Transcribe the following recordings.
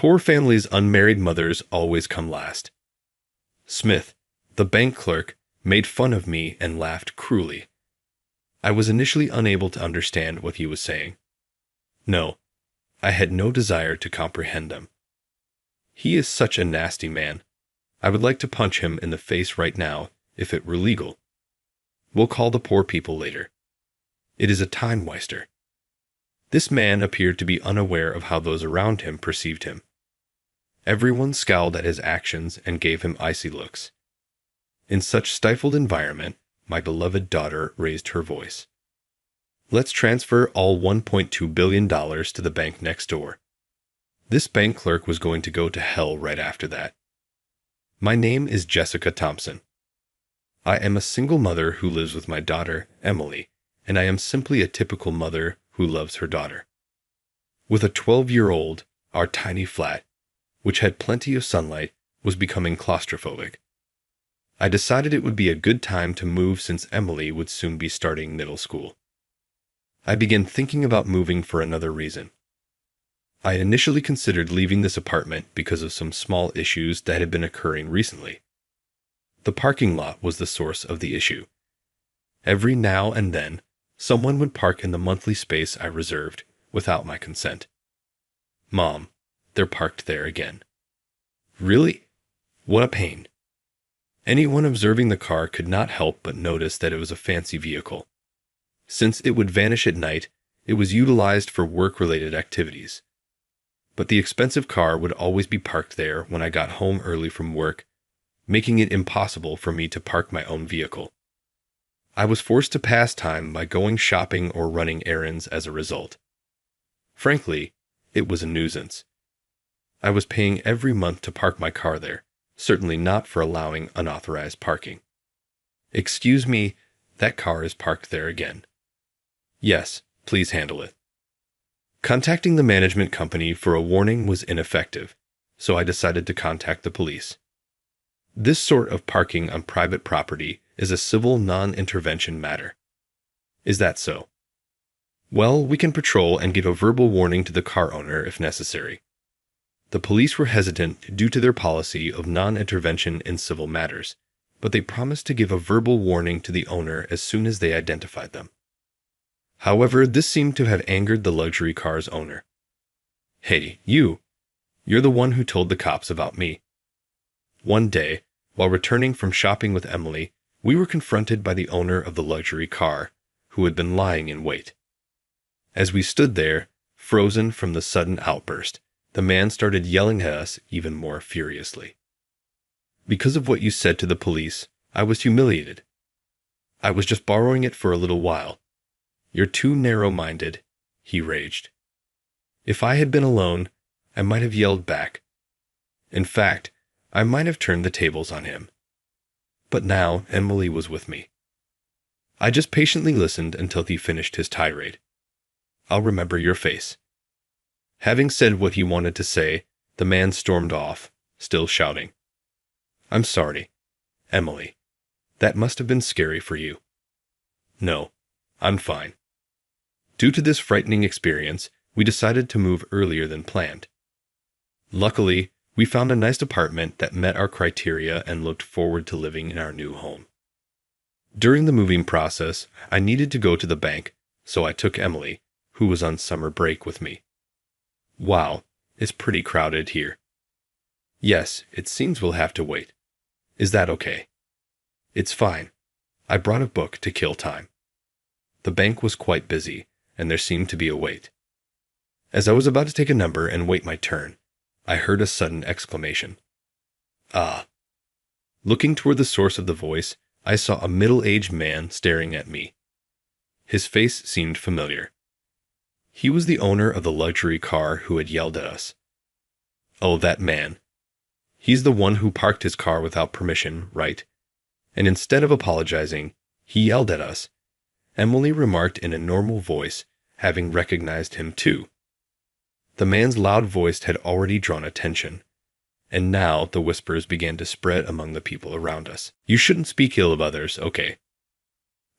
Poor families' unmarried mothers always come last. Smith, the bank clerk, made fun of me and laughed cruelly. I was initially unable to understand what he was saying. No, I had no desire to comprehend them. He is such a nasty man. I would like to punch him in the face right now, if it were legal. We'll call the poor people later. It is a time waster. This man appeared to be unaware of how those around him perceived him. Everyone scowled at his actions and gave him icy looks. In such stifled environment, my beloved daughter raised her voice. Let's transfer all $1.2 billion to the bank next door. This bank clerk was going to go to hell right after that. My name is Jessica Thompson. I am a single mother who lives with my daughter, Emily, and I am simply a typical mother who loves her daughter. With a 12-year-old, our tiny flat, which had plenty of sunlight, was becoming claustrophobic. I decided it would be a good time to move since Emily would soon be starting middle school. I began thinking about moving for another reason. I initially considered leaving this apartment because of some small issues that had been occurring recently. The parking lot was the source of the issue. Every now and then, someone would park in the monthly space I reserved without my consent. Mom, they're parked there again. Really? What a pain. Anyone observing the car could not help but notice that it was a fancy vehicle. Since it would vanish at night, it was utilized for work-related activities. But the expensive car would always be parked there when I got home early from work, making it impossible for me to park my own vehicle. I was forced to pass time by going shopping or running errands as a result. Frankly, it was a nuisance. I was paying every month to park my car there, certainly not for allowing unauthorized parking. Excuse me, that car is parked there again. Yes, please handle it. Contacting the management company for a warning was ineffective, so I decided to contact the police. This sort of parking on private property is a civil non-intervention matter. Is that so? Well, we can patrol and give a verbal warning to the car owner if necessary. The police were hesitant due to their policy of non-intervention in civil matters, but they promised to give a verbal warning to the owner as soon as they identified them. However, this seemed to have angered the luxury car's owner. Hey, you're the one who told the cops about me. One day, while returning from shopping with Emily, we were confronted by the owner of the luxury car, who had been lying in wait. As we stood there, frozen from the sudden outburst, the man started yelling at us even more furiously. Because of what you said to the police, I was humiliated. I was just borrowing it for a little while. You're too narrow-minded, he raged. If I had been alone, I might have yelled back. In fact, I might have turned the tables on him. But now Emily was with me. I just patiently listened until he finished his tirade. I'll remember your face. Having said what he wanted to say, the man stormed off, still shouting. I'm sorry, Emily. That must have been scary for you. No, I'm fine. Due to this frightening experience, we decided to move earlier than planned. Luckily, we found a nice apartment that met our criteria and looked forward to living in our new home. During the moving process, I needed to go to the bank, so I took Emily, who was on summer break, with me. Wow, it's pretty crowded here. Yes, it seems we'll have to wait. Is that okay? It's fine. I brought a book to kill time. The bank was quite busy, and there seemed to be a wait. As I was about to take a number and wait my turn, I heard a sudden exclamation. Ah! Looking toward the source of the voice, I saw a middle-aged man staring at me. His face seemed familiar. He was the owner of the luxury car who had yelled at us. Oh, that man. He's the one who parked his car without permission, right? And instead of apologizing, he yelled at us. Emily remarked in a normal voice, having recognized him too. The man's loud voice had already drawn attention, and now the whispers began to spread among the people around us. You shouldn't speak ill of others, okay?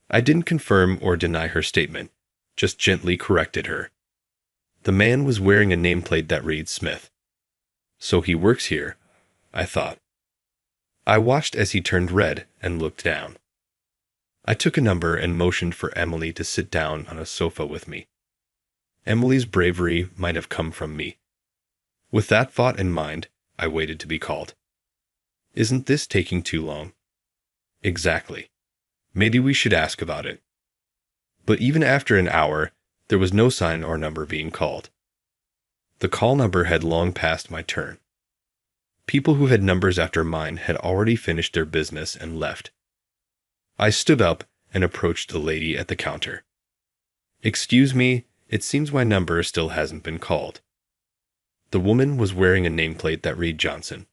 I didn't confirm or deny her statement, just gently corrected her. The man was wearing a nameplate that reads Smith. So he works here, I thought. I watched as he turned red and looked down. I took a number and motioned for Emily to sit down on a sofa with me. Emily's bravery might have come from me. With that thought in mind, I waited to be called. Isn't this taking too long? Exactly. Maybe we should ask about it. But even after an hour, there was no sign or number being called. The call number had long passed my turn. People who had numbers after mine had already finished their business and left. I stood up and approached the lady at the counter. Excuse me, it seems my number still hasn't been called. The woman was wearing a nameplate that read Johnson.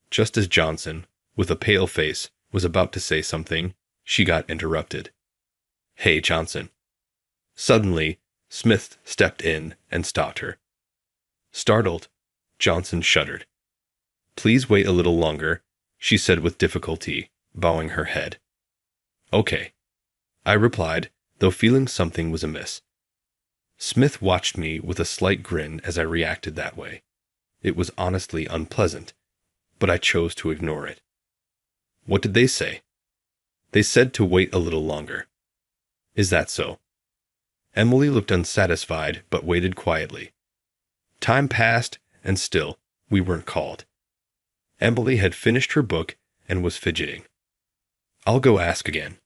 Just as Johnson, with a pale face, was about to say something, she got interrupted. Hey, Johnson. Suddenly, Smith stepped in and stopped her. Startled, Johnson shuddered. Please wait a little longer, she said with difficulty, bowing her head. Okay, I replied, though feeling something was amiss. Smith watched me with a slight grin as I reacted that way. It was honestly unpleasant, but I chose to ignore it. What did they say? They said to wait a little longer. Is that so? Emily looked unsatisfied, but waited quietly. Time passed, and still, we weren't called. Emily had finished her book and was fidgeting. I'll go ask again.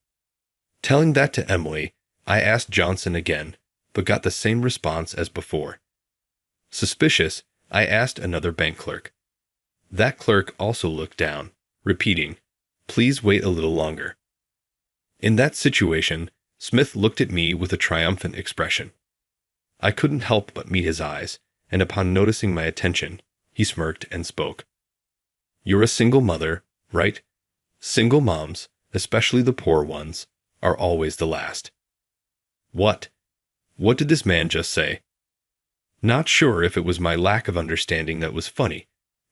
Telling that to Emily, I asked Johnson again, but got the same response as before. Suspicious, I asked another bank clerk. That clerk also looked down, repeating, Please wait a little longer. In that situation, Smith looked at me with a triumphant expression. I couldn't help but meet his eyes, and upon noticing my attention, he smirked and spoke. You're a single mother, right? Single moms, especially the poor ones, are always the last. What? What did this man just say? Not sure if it was my lack of understanding that was funny,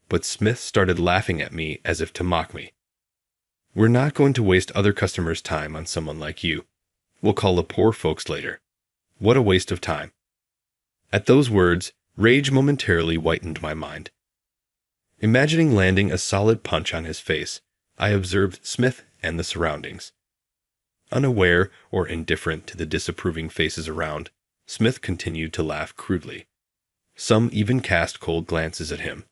but Smith started laughing at me as if to mock me. We're not going to waste other customers' time on someone like you. We'll call the poor folks later. What a waste of time. At those words, rage momentarily whitened my mind. Imagining landing a solid punch on his face, I observed Smith and the surroundings. Unaware or indifferent to the disapproving faces around, Smith continued to laugh crudely. Some even cast cold glances at him.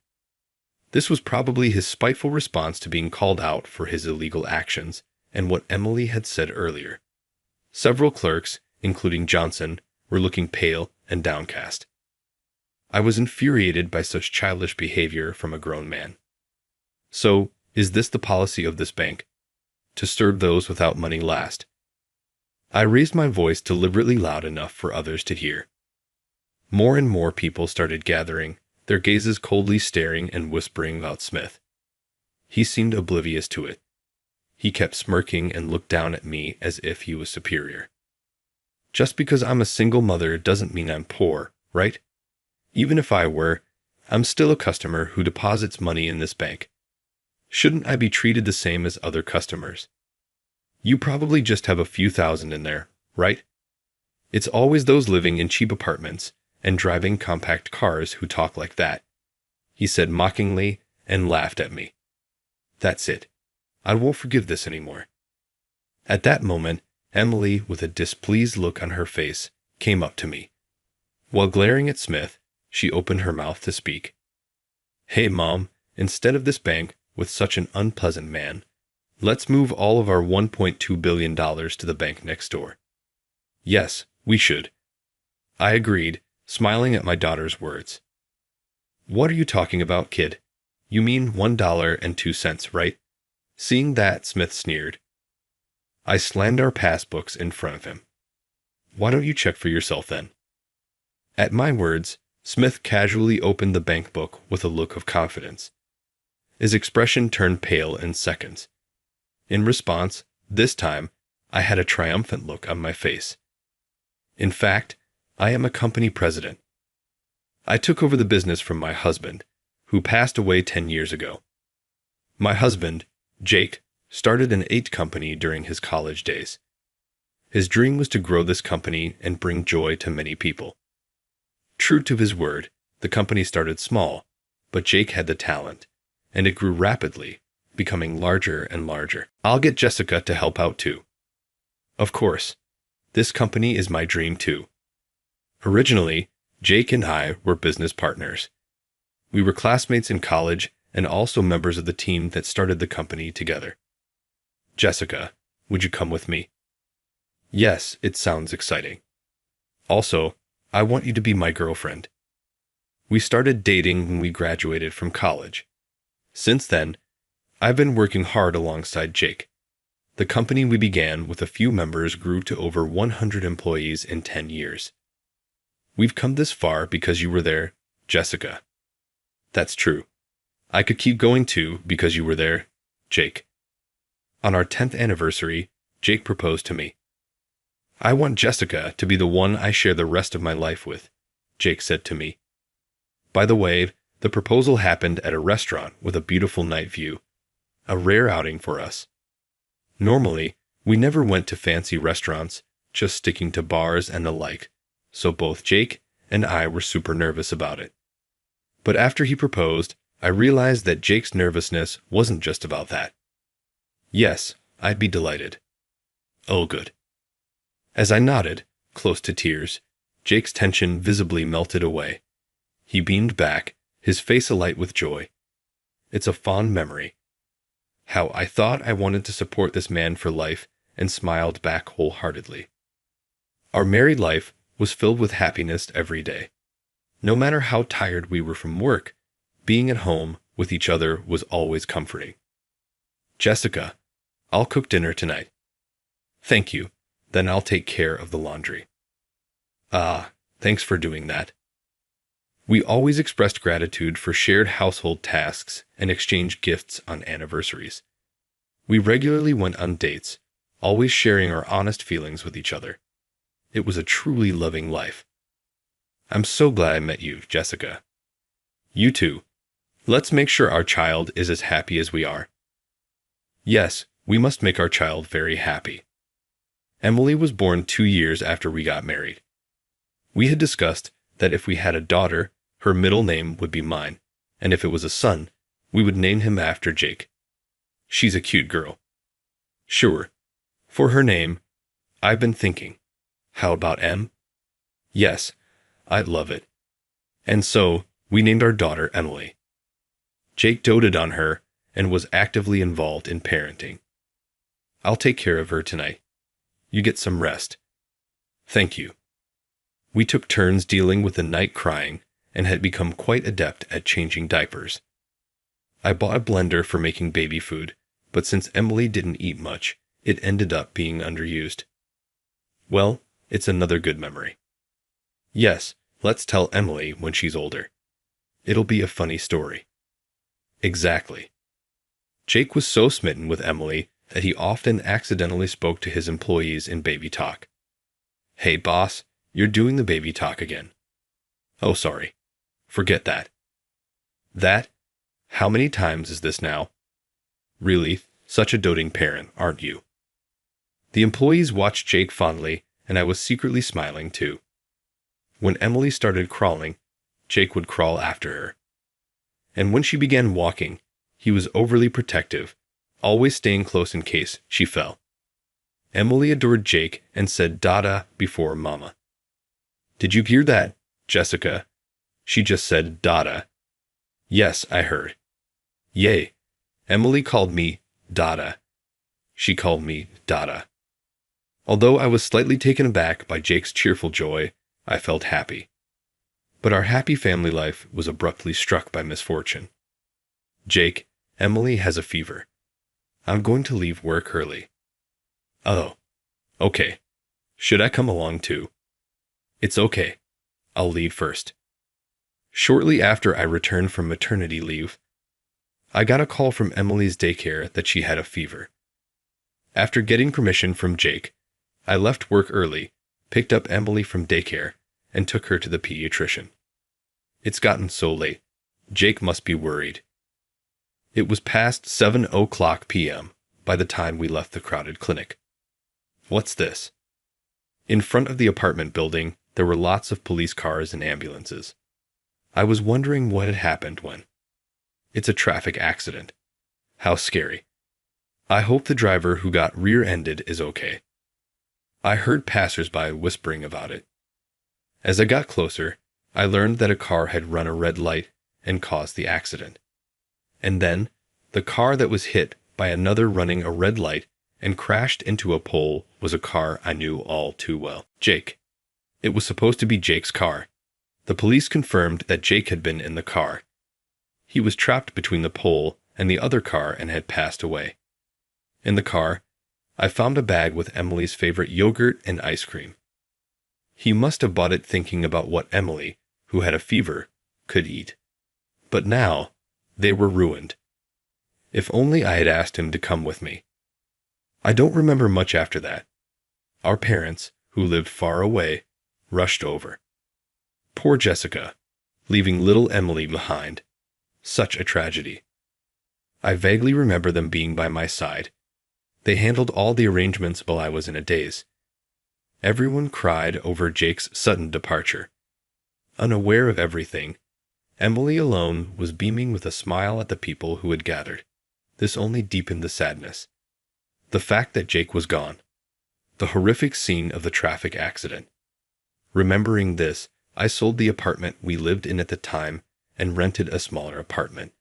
This was probably his spiteful response to being called out for his illegal actions and what Emily had said earlier. Several clerks, including Johnson, were looking pale and downcast. I was infuriated by such childish behavior from a grown man. So, is this the policy of this bank? To serve those without money last? I raised my voice deliberately loud enough for others to hear. More and more people started gathering, their gazes coldly staring and whispering about Smith. He seemed oblivious to it. He kept smirking and looked down at me as if he was superior. Just because I'm a single mother doesn't mean I'm poor, right? Even if I were, I'm still a customer who deposits money in this bank. Shouldn't I be treated the same as other customers? You probably just have a few thousand in there, right? It's always those living in cheap apartments and driving compact cars who talk like that, he said mockingly and laughed at me. That's it. I won't forgive this anymore. At that moment, Emily, with a displeased look on her face, came up to me. While glaring at Smith, she opened her mouth to speak. Hey, Mom, instead of this bank with such an unpleasant man, let's move all of our $1.2 billion to the bank next door. Yes, we should. I agreed, smiling at my daughter's words. What are you talking about, kid? You mean $1.02, right? Seeing that, Smith sneered. I slammed our passbooks in front of him. Why don't you check for yourself then? At my words, Smith casually opened the bank book with a look of confidence. His expression turned pale in seconds. In response, this time, I had a triumphant look on my face. In fact, I am a company president. I took over the business from my husband, who passed away 10 years ago. My husband, Jake, started an 8 company during his college days. His dream was to grow this company and bring joy to many people. True to his word, the company started small, but Jake had the talent, and it grew rapidly, becoming larger and larger. I'll get Jessica to help out too. Of course. This company is my dream too. Originally, Jake and I were business partners. We were classmates in college and also members of the team that started the company together. Jessica, would you come with me? Yes, it sounds exciting. Also, I want you to be my girlfriend. We started dating when we graduated from college. Since then, I've been working hard alongside Jake. The company we began with a few members grew to over 100 employees in 10 years. We've come this far because you were there, Jessica. That's true. I could keep going too because you were there, Jake. On our 10th anniversary, Jake proposed to me. I want Jessica to be the one I share the rest of my life with, Jake said to me. By the way, the proposal happened at a restaurant with a beautiful night view, a rare outing for us. Normally, we never went to fancy restaurants, just sticking to bars and the like, so both Jake and I were super nervous about it. But after he proposed, I realized that Jake's nervousness wasn't just about that. Yes, I'd be delighted. Oh, good. As I nodded, close to tears, Jake's tension visibly melted away. He beamed back, his face alight with joy. It's a fond memory. How I thought I wanted to support this man for life and smiled back wholeheartedly. Our married life was filled with happiness every day. No matter how tired we were from work, being at home with each other was always comforting. Jessica, I'll cook dinner tonight. Thank you. Then I'll take care of the laundry. Ah, thanks for doing that. We always expressed gratitude for shared household tasks and exchanged gifts on anniversaries. We regularly went on dates, always sharing our honest feelings with each other. It was a truly loving life. I'm so glad I met you, Jessica. You too. Let's make sure our child is as happy as we are. Yes, we must make our child very happy. Emily was born 2 years after we got married. We had discussed that if we had a daughter, her middle name would be mine, and if it was a son, we would name him after Jake. She's a cute girl. Sure. For her name, I've been thinking. How about M? Yes, I'd love it. And so, we named our daughter Emily. Jake doted on her and was actively involved in parenting. I'll take care of her tonight. You get some rest. Thank you. We took turns dealing with the night crying and had become quite adept at changing diapers. I bought a blender for making baby food, but since Emily didn't eat much, it ended up being underused. Well, it's another good memory. Yes, let's tell Emily when she's older. It'll be a funny story. Exactly. Jake was so smitten with Emily that he often accidentally spoke to his employees in baby talk. Hey boss, you're doing the baby talk again. Oh, sorry. Forget that. That? How many times is this now? Really, such a doting parent, aren't you? The employees watched Jake fondly, and I was secretly smiling too. When Emily started crawling, Jake would crawl after her. And when she began walking, he was overly protective, always staying close in case she fell. Emily adored Jake and said Dada before Mama. Did you hear that, Jessica? She just said Dada. Yes, I heard. Yay. Emily called me Dada. She called me Dada. Although I was slightly taken aback by Jake's cheerful joy, I felt happy. But our happy family life was abruptly struck by misfortune. Jake, Emily has a fever. I'm going to leave work early. Oh. Okay. Should I come along too? It's okay. I'll leave first. Shortly after I returned from maternity leave, I got a call from Emily's daycare that she had a fever. After getting permission from Jake, I left work early, picked up Emily from daycare, and took her to the pediatrician. It's gotten so late. Jake must be worried. It was past 7:00 p.m. by the time we left the crowded clinic. What's this? In front of the apartment building, there were lots of police cars and ambulances. I was wondering what had happened when. It's a traffic accident. How scary. I hope the driver who got rear-ended is okay. I heard passersby whispering about it. As I got closer, I learned that a car had run a red light and caused the accident. And then, the car that was hit by another running a red light and crashed into a pole was a car I knew all too well. Jake. It was supposed to be Jake's car. The police confirmed that Jake had been in the car. He was trapped between the pole and the other car and had passed away. In the car, I found a bag with Emily's favorite yogurt and ice cream. He must have bought it thinking about what Emily, who had a fever, could eat. But now, they were ruined. If only I had asked him to come with me. I don't remember much after that. Our parents, who lived far away, rushed over. Poor Jessica, leaving little Emily behind. Such a tragedy. I vaguely remember them being by my side. They handled all the arrangements while I was in a daze. Everyone cried over Jake's sudden departure. Unaware of everything, Emily alone was beaming with a smile at the people who had gathered. This only deepened the sadness. The fact that Jake was gone. The horrific scene of the traffic accident. Remembering this, I sold the apartment we lived in at the time and rented a smaller apartment.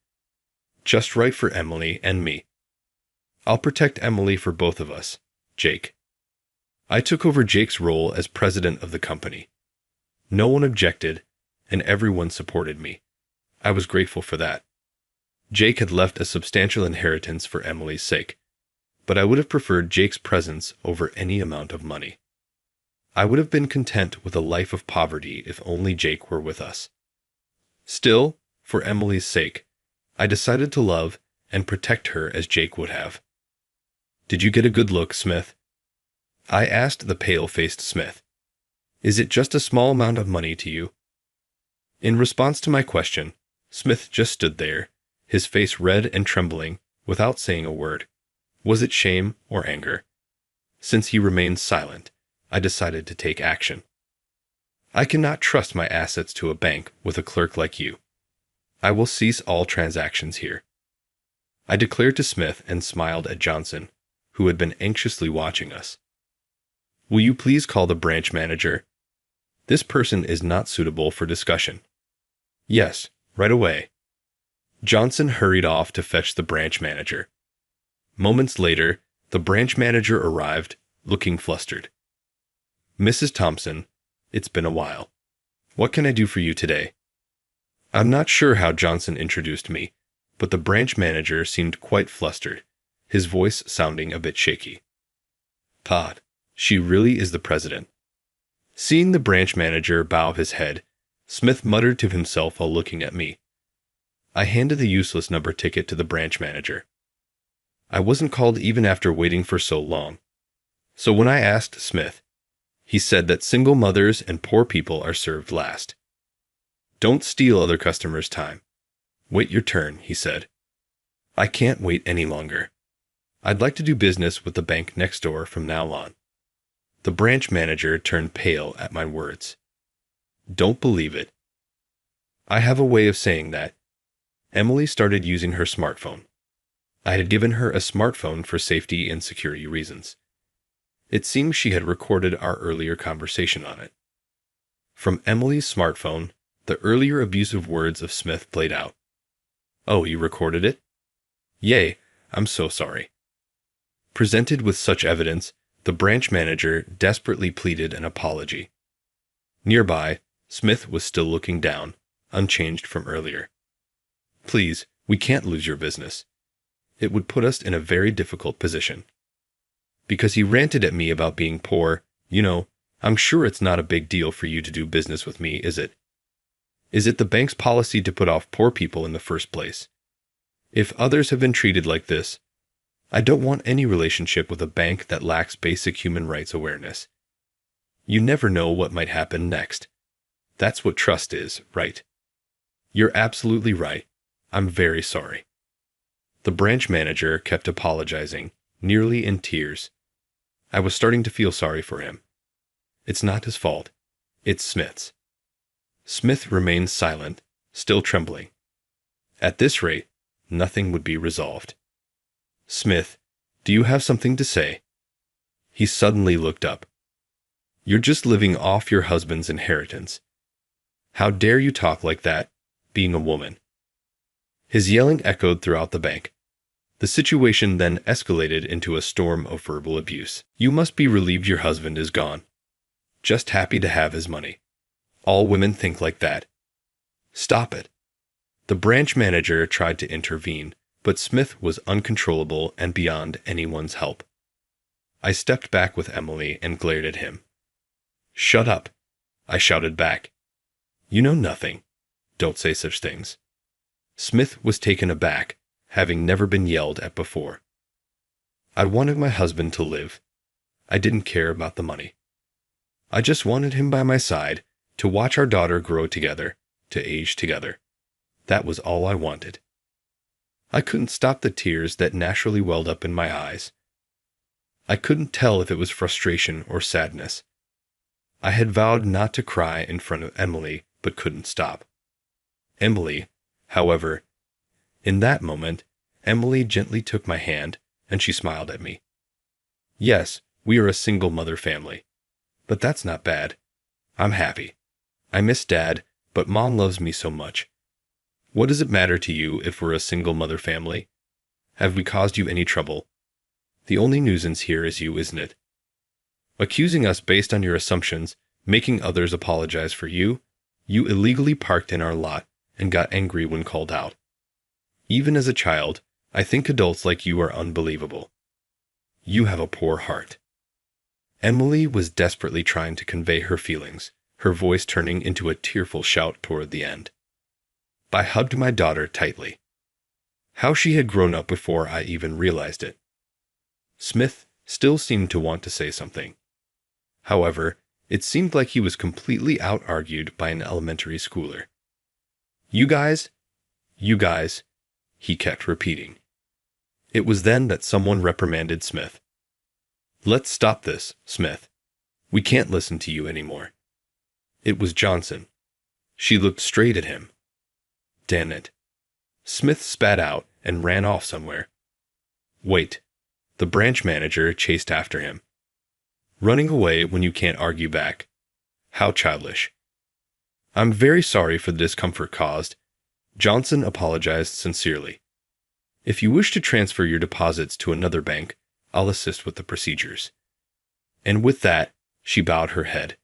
Just right for Emily and me. I'll protect Emily for both of us, Jake. I took over Jake's role as president of the company. No one objected, and everyone supported me. I was grateful for that. Jake had left a substantial inheritance for Emily's sake, but I would have preferred Jake's presence over any amount of money. I would have been content with a life of poverty if only Jake were with us. Still, for Emily's sake, I decided to love and protect her as Jake would have. Did you get a good look, Smith? I asked the pale-faced Smith. Is it just a small amount of money to you? In response to my question, Smith just stood there, his face red and trembling, without saying a word. Was it shame or anger? Since he remained silent, I decided to take action. I cannot trust my assets to a bank with a clerk like you. I will cease all transactions here. I declared to Smith and smiled at Johnson, who had been anxiously watching us. Will you please call the branch manager? This person is not suitable for discussion. Yes, right away. Johnson hurried off to fetch the branch manager. Moments later, the branch manager arrived, looking flustered. Mrs. Thompson, it's been a while. What can I do for you today? I'm not sure how Johnson introduced me, but the branch manager seemed quite flustered, his voice sounding a bit shaky. Pod, she really is the president. Seeing the branch manager bow his head, Smith muttered to himself while looking at me. I handed the useless number ticket to the branch manager. I wasn't called even after waiting for so long. So when I asked Smith, he said that single mothers and poor people are served last. Don't steal other customers' time. Wait your turn, he said. I can't wait any longer. I'd like to do business with the bank next door from now on. The branch manager turned pale at my words. Don't believe it. I have a way of saying that. Emily started using her smartphone. I had given her a smartphone for safety and security reasons. It seems she had recorded our earlier conversation on it. From Emily's smartphone, the earlier abusive words of Smith played out. Oh, you recorded it? Yay, I'm so sorry. Presented with such evidence, the branch manager desperately pleaded an apology. Nearby, Smith was still looking down, unchanged from earlier. Please, we can't lose your business. It would put us in a very difficult position. Because he ranted at me about being poor, I'm sure it's not a big deal for you to do business with me, is it? Is it the bank's policy to put off poor people in the first place? If others have been treated like this, I don't want any relationship with a bank that lacks basic human rights awareness. You never know what might happen next. That's what trust is, right? You're absolutely right. I'm very sorry. The branch manager kept apologizing, nearly in tears. I was starting to feel sorry for him. It's not his fault. It's Smith's. Smith remained silent, still trembling. At this rate, nothing would be resolved. Smith, do you have something to say? He suddenly looked up. You're just living off your husband's inheritance. How dare you talk like that, being a woman? His yelling echoed throughout the bank. The situation then escalated into a storm of verbal abuse. You must be relieved your husband is gone. Just happy to have his money. All women think like that. Stop it. The branch manager tried to intervene, but Smith was uncontrollable and beyond anyone's help. I stepped back with Emily and glared at him. Shut up, I shouted back. You know nothing. Don't say such things. Smith was taken aback, having never been yelled at before. I wanted my husband to live. I didn't care about the money. I just wanted him by my side, to watch our daughter grow together, to age together. That was all I wanted. I couldn't stop the tears that naturally welled up in my eyes. I couldn't tell if it was frustration or sadness. I had vowed not to cry in front of Emily, but couldn't stop. Emily, however, in that moment, Emily gently took my hand, and she smiled at me. Yes, we are a single mother family. But that's not bad. I'm happy. I miss Dad, but Mom loves me so much. What does it matter to you if we're a single mother family? Have we caused you any trouble? The only nuisance here is you, isn't it? Accusing us based on your assumptions, making others apologize for you, you illegally parked in our lot and got angry when called out. Even as a child, I think adults like you are unbelievable. You have a poor heart. Emily was desperately trying to convey her feelings, her voice turning into a tearful shout toward the end. I hugged my daughter tightly. How she had grown up before I even realized it. Smith still seemed to want to say something. However, it seemed like he was completely out-argued by an elementary schooler. You guys, he kept repeating. It was then that someone reprimanded Smith. Let's stop this, Smith. We can't listen to you anymore. It was Johnson. She looked straight at him. Damn it. Smith spat out and ran off somewhere. Wait. The branch manager chased after him. Running away when you can't argue back. How childish. I'm very sorry for the discomfort caused. Johnson apologized sincerely. If you wish to transfer your deposits to another bank, I'll assist with the procedures. And with that, she bowed her head.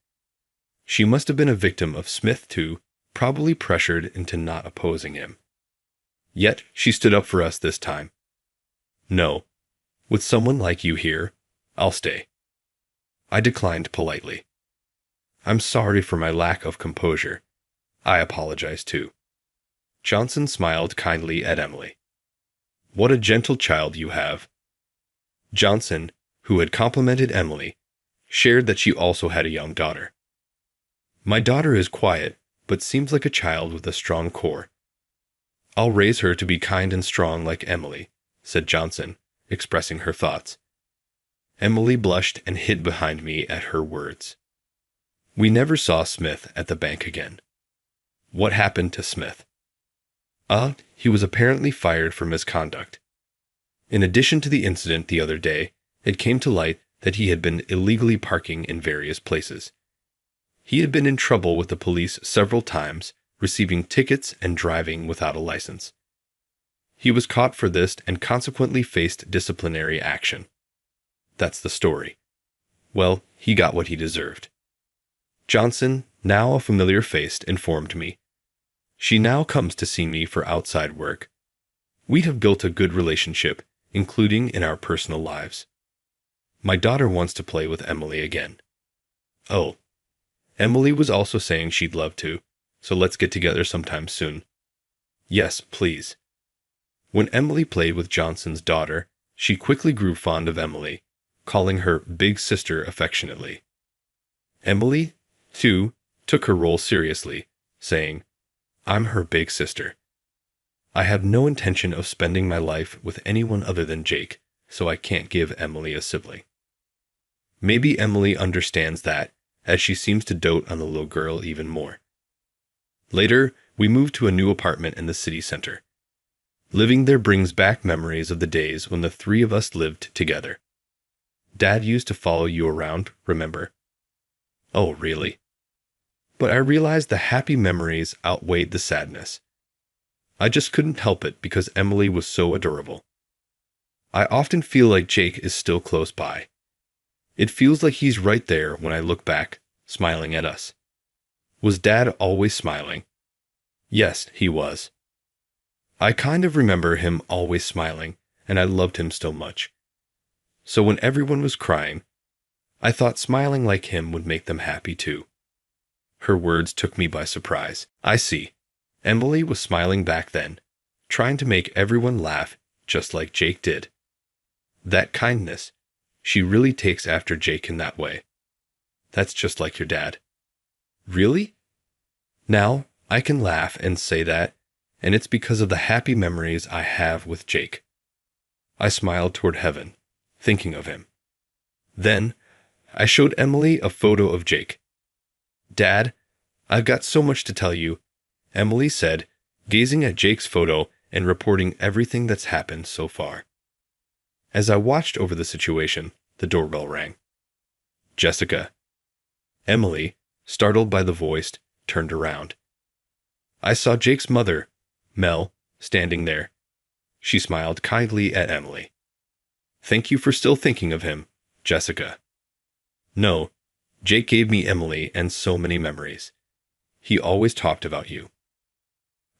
She must have been a victim of Smith too, probably pressured into not opposing him. Yet she stood up for us this time. No. With someone like you here, I'll stay. I declined politely. I'm sorry for my lack of composure. I apologize too. Johnson smiled kindly at Emily. What a gentle child you have. Johnson, who had complimented Emily, shared that she also had a young daughter. My daughter is quiet, but seems like a child with a strong core. I'll raise her to be kind and strong like Emily, said Johnson, expressing her thoughts. Emily blushed and hid behind me at her words. We never saw Smith at the bank again. What happened to Smith? He was apparently fired for misconduct. In addition to the incident the other day, it came to light that he had been illegally parking in various places. He had been in trouble with the police several times, receiving tickets and driving without a license. He was caught for this and consequently faced disciplinary action. That's the story. Well, he got what he deserved. Johnson, now a familiar face, informed me. She now comes to see me for outside work. We have built a good relationship, including in our personal lives. My daughter wants to play with Emily again. Oh, Emily was also saying she'd love to, so let's get together sometime soon. Yes, please. When Emily played with Johnson's daughter, she quickly grew fond of Emily, calling her big sister affectionately. Emily, too, took her role seriously, saying, I'm her big sister. I have no intention of spending my life with anyone other than Jake, so I can't give Emily a sibling. Maybe Emily understands that, as she seems to dote on the little girl even more. Later, we moved to a new apartment in the city center. Living there brings back memories of the days when the three of us lived together. Dad used to follow you around, remember? Oh, really? But I realized the happy memories outweighed the sadness. I just couldn't help it because Emily was so adorable. I often feel like Jake is still close by. It feels like he's right there when I look back, smiling at us. Was Dad always smiling? Yes, he was. I kind of remember him always smiling, and I loved him so much. So when everyone was crying, I thought smiling like him would make them happy too. Her words took me by surprise. I see. Emily was smiling back then, trying to make everyone laugh just like Jake did. That kindness, she really takes after Jake in that way. That's just like your dad. Really? Now, I can laugh and say that, and it's because of the happy memories I have with Jake. I smiled toward heaven, thinking of him. Then, I showed Emily a photo of Jake. Dad, I've got so much to tell you, Emily said, gazing at Jake's photo and reporting everything that's happened so far. As I watched over the situation, the doorbell rang. Jessica. Emily, startled by the voice, turned around. I saw Jake's mother, Mel, standing there. She smiled kindly at Emily. Thank you for still thinking of him, Jessica. No, Jake gave me Emily and so many memories. He always talked about you.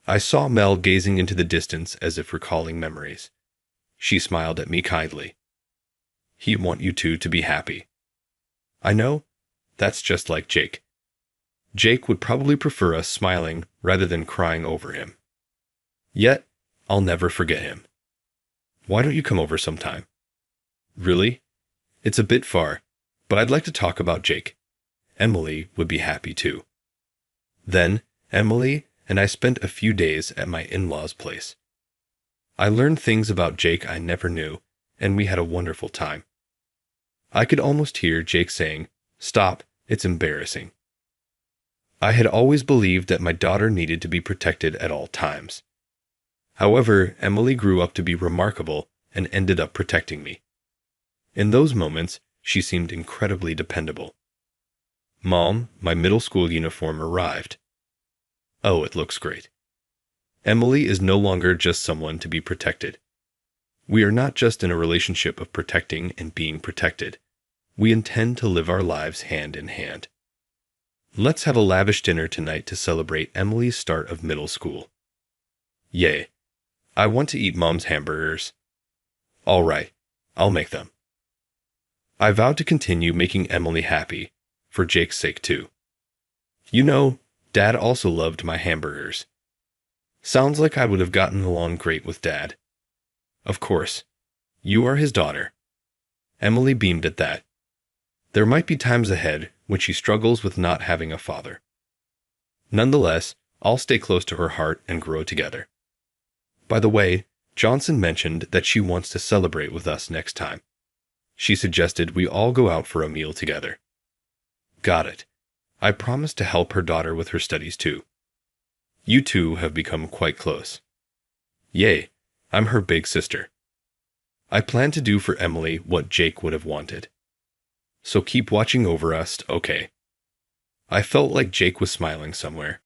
I saw Mel gazing into the distance as if recalling memories. She smiled at me kindly. He'd want you two to be happy. I know. That's just like Jake. Jake would probably prefer us smiling rather than crying over him. Yet, I'll never forget him. Why don't you come over sometime? Really? It's a bit far, but I'd like to talk about Jake. Emily would be happy too. Then, Emily and I spent a few days at my in-laws' place. I learned things about Jake I never knew, and we had a wonderful time. I could almost hear Jake saying, "Stop, it's embarrassing." I had always believed that my daughter needed to be protected at all times. However, Emily grew up to be remarkable and ended up protecting me. In those moments, she seemed incredibly dependable. Mom, my middle school uniform arrived. Oh, it looks great. Emily is no longer just someone to be protected. We are not just in a relationship of protecting and being protected. We intend to live our lives hand in hand. Let's have a lavish dinner tonight to celebrate Emily's start of middle school. Yay. I want to eat Mom's hamburgers. All right, I'll make them. I vowed to continue making Emily happy, for Jake's sake too. You know, Dad also loved my hamburgers. Sounds like I would have gotten along great with Dad. Of course. You are his daughter. Emily beamed at that. There might be times ahead when she struggles with not having a father. Nonetheless, I'll stay close to her heart and grow together. By the way, Johnson mentioned that she wants to celebrate with us next time. She suggested we all go out for a meal together. Got it. I promised to help her daughter with her studies too. You two have become quite close. Yay, I'm her big sister. I plan to do for Emily what Jake would have wanted. So keep watching over us, okay? I felt like Jake was smiling somewhere.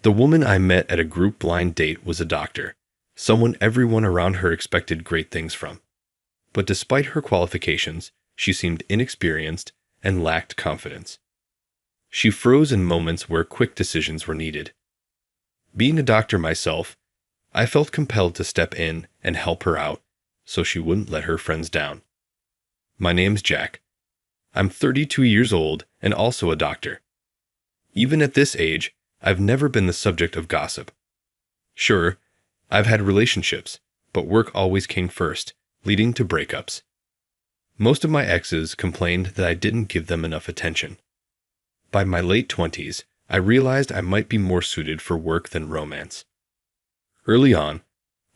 The woman I met at a group blind date was a doctor, someone everyone around her expected great things from. But despite her qualifications, she seemed inexperienced and lacked confidence. She froze in moments where quick decisions were needed. Being a doctor myself, I felt compelled to step in and help her out so she wouldn't let her friends down. My name's Jack. I'm 32 years old and also a doctor. Even at this age, I've never been the subject of gossip. Sure, I've had relationships, but work always came first, leading to breakups. Most of my exes complained that I didn't give them enough attention. By my late 20s, I realized I might be more suited for work than romance. Early on,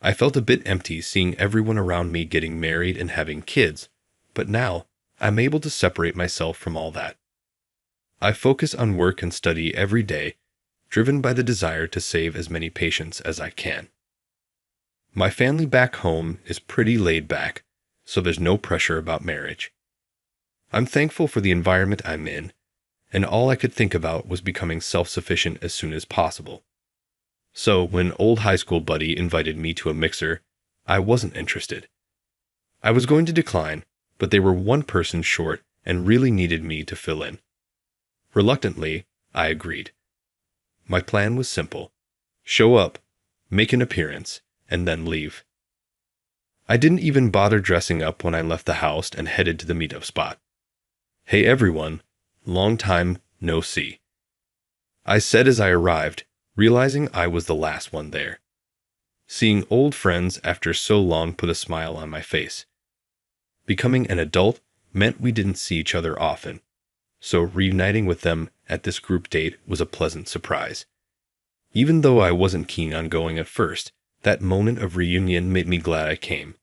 I felt a bit empty seeing everyone around me getting married and having kids, but now I'm able to separate myself from all that. I focus on work and study every day driven by the desire to save as many patients as I can. My family back home is pretty laid back, so there's no pressure about marriage. I'm thankful for the environment I'm in, and all I could think about was becoming self-sufficient as soon as possible. So when old high school buddy invited me to a mixer, I wasn't interested. I was going to decline, but they were one person short and really needed me to fill in. Reluctantly, I agreed. My plan was simple: show up, make an appearance, and then leave. I didn't even bother dressing up when I left the house and headed to the meetup spot. Hey everyone, long time no see, I said as I arrived, realizing I was the last one there. Seeing old friends after so long put a smile on my face. Becoming an adult meant we didn't see each other often, so reuniting with them at this group date was a pleasant surprise. Even though I wasn't keen on going at first, that moment of reunion made me glad I came.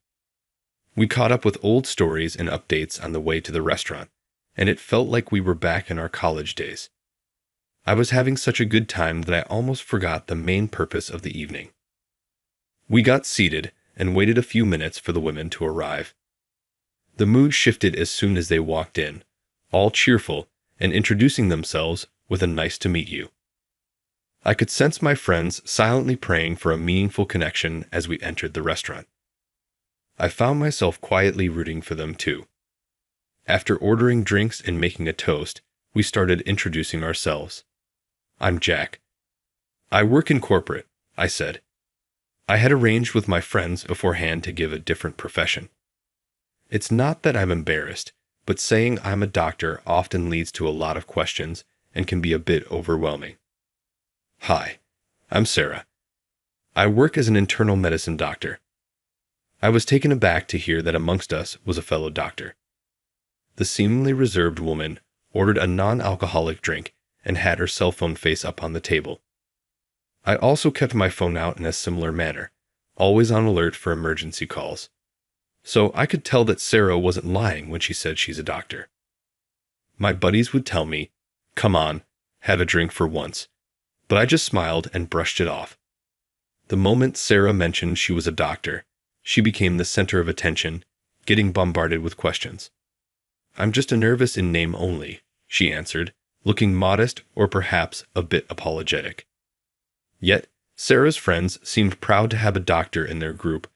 We caught up with old stories and updates on the way to the restaurant, and it felt like we were back in our college days. I was having such a good time that I almost forgot the main purpose of the evening. We got seated and waited a few minutes for the women to arrive. The mood shifted as soon as they walked in, all cheerful and introducing themselves with a "nice to meet you." I could sense my friends silently praying for a meaningful connection as we entered the restaurant. I found myself quietly rooting for them too. After ordering drinks and making a toast, we started introducing ourselves. I'm Jack. I work in corporate, I said. I had arranged with my friends beforehand to give a different profession. It's not that I'm embarrassed, but saying I'm a doctor often leads to a lot of questions and can be a bit overwhelming. Hi, I'm Sarah. I work as an internal medicine doctor. I was taken aback to hear that amongst us was a fellow doctor. The seemingly reserved woman ordered a non-alcoholic drink and had her cell phone face up on the table. I also kept my phone out in a similar manner, always on alert for emergency calls. So I could tell that Sarah wasn't lying when she said she's a doctor. My buddies would tell me, "Come on, have a drink for once," but I just smiled and brushed it off. The moment Sarah mentioned she was a doctor, she became the center of attention, getting bombarded with questions. "I'm just a nervous in name only," she answered, looking modest or perhaps a bit apologetic. Yet, Sarah's friends seemed proud to have a doctor in their group,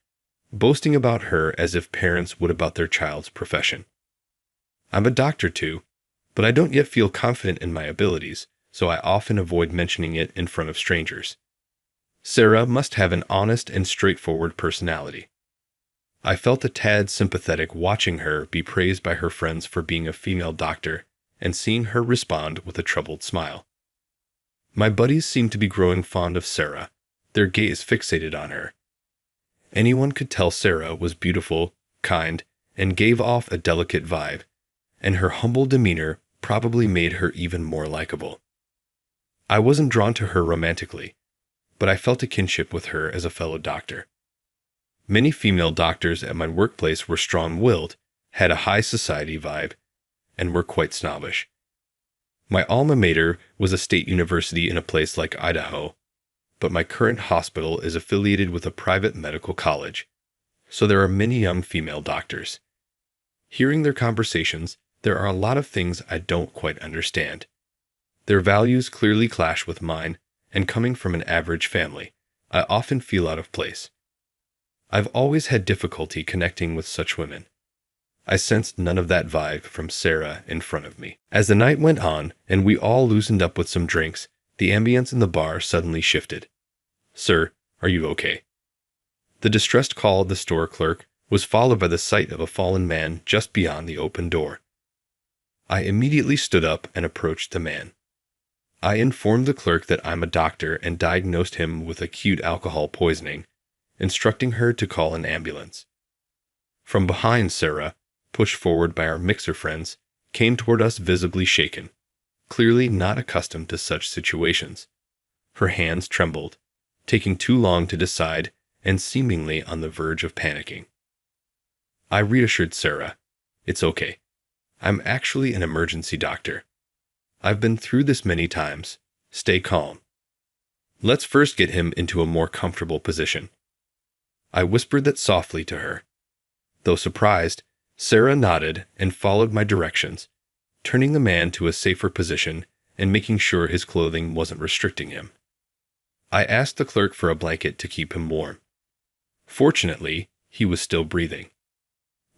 boasting about her as if parents would about their child's profession. I'm a doctor too, but I don't yet feel confident in my abilities, so I often avoid mentioning it in front of strangers. Sarah must have an honest and straightforward personality. I felt a tad sympathetic watching her be praised by her friends for being a female doctor and seeing her respond with a troubled smile. My buddies seemed to be growing fond of Sarah, their gaze fixated on her. Anyone could tell Sarah was beautiful, kind, and gave off a delicate vibe, and her humble demeanor probably made her even more likable. I wasn't drawn to her romantically, but I felt a kinship with her as a fellow doctor. Many female doctors at my workplace were strong-willed, had a high society vibe, and were quite snobbish. My alma mater was a state university in a place like Idaho, but my current hospital is affiliated with a private medical college, so there are many young female doctors. Hearing their conversations, there are a lot of things I don't quite understand. Their values clearly clash with mine, and coming from an average family, I often feel out of place. I've always had difficulty connecting with such women. I sensed none of that vibe from Sarah in front of me. As the night went on and we all loosened up with some drinks, the ambience in the bar suddenly shifted. "Sir, are you okay?" The distressed call of the store clerk was followed by the sight of a fallen man just beyond the open door. I immediately stood up and approached the man. I informed the clerk that I'm a doctor and diagnosed him with acute alcohol poisoning, instructing her to call an ambulance. From behind, Sarah, pushed forward by our mixer friends, came toward us visibly shaken, clearly not accustomed to such situations. Her hands trembled, taking too long to decide and seemingly on the verge of panicking. I reassured Sarah, "It's okay. I'm actually an emergency doctor. I've been through this many times. Stay calm." Let's first get him into a more comfortable position. I whispered that softly to her. Though surprised, Sarah nodded and followed my directions, turning the man to a safer position and making sure his clothing wasn't restricting him. I asked the clerk for a blanket to keep him warm. Fortunately, he was still breathing.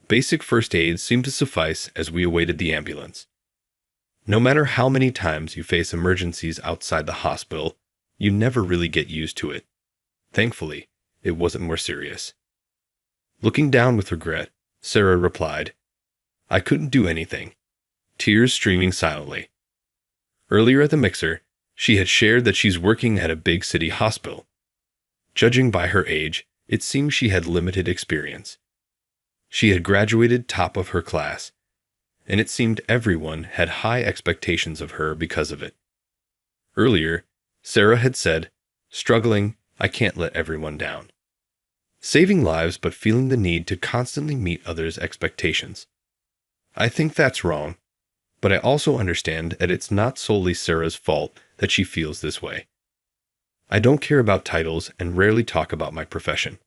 Basic first aid seemed to suffice as we awaited the ambulance. No matter how many times you face emergencies outside the hospital, you never really get used to it. Thankfully, it wasn't more serious. Looking down with regret, Sarah replied, "I couldn't do anything," tears streaming silently. Earlier at the mixer, she had shared that she's working at a big city hospital. Judging by her age, it seemed she had limited experience. She had graduated top of her class, and it seemed everyone had high expectations of her because of it. Earlier, Sarah had said, "Struggling, I can't let everyone down." Saving lives but feeling the need to constantly meet others' expectations. I think that's wrong, but I also understand that it's not solely Sarah's fault that she feels this way. I don't care about titles and rarely talk about my profession.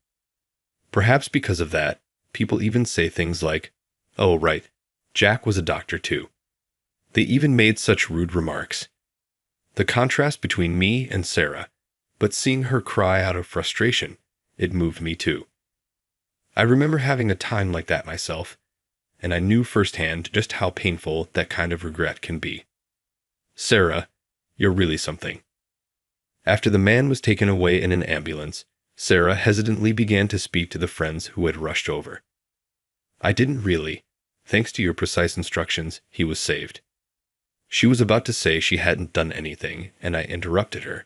Perhaps because of that, people even say things like, "Oh, right, Jack was a doctor too." They even made such rude remarks. The contrast between me and Sarah, but seeing her cry out of frustration, it moved me too. I remember having a time like that myself, and I knew firsthand just how painful that kind of regret can be. Sarah, you're really something. After the man was taken away in an ambulance, Sarah hesitantly began to speak to the friends who had rushed over. I didn't really. Thanks to your precise instructions, he was saved. She was about to say she hadn't done anything, and I interrupted her.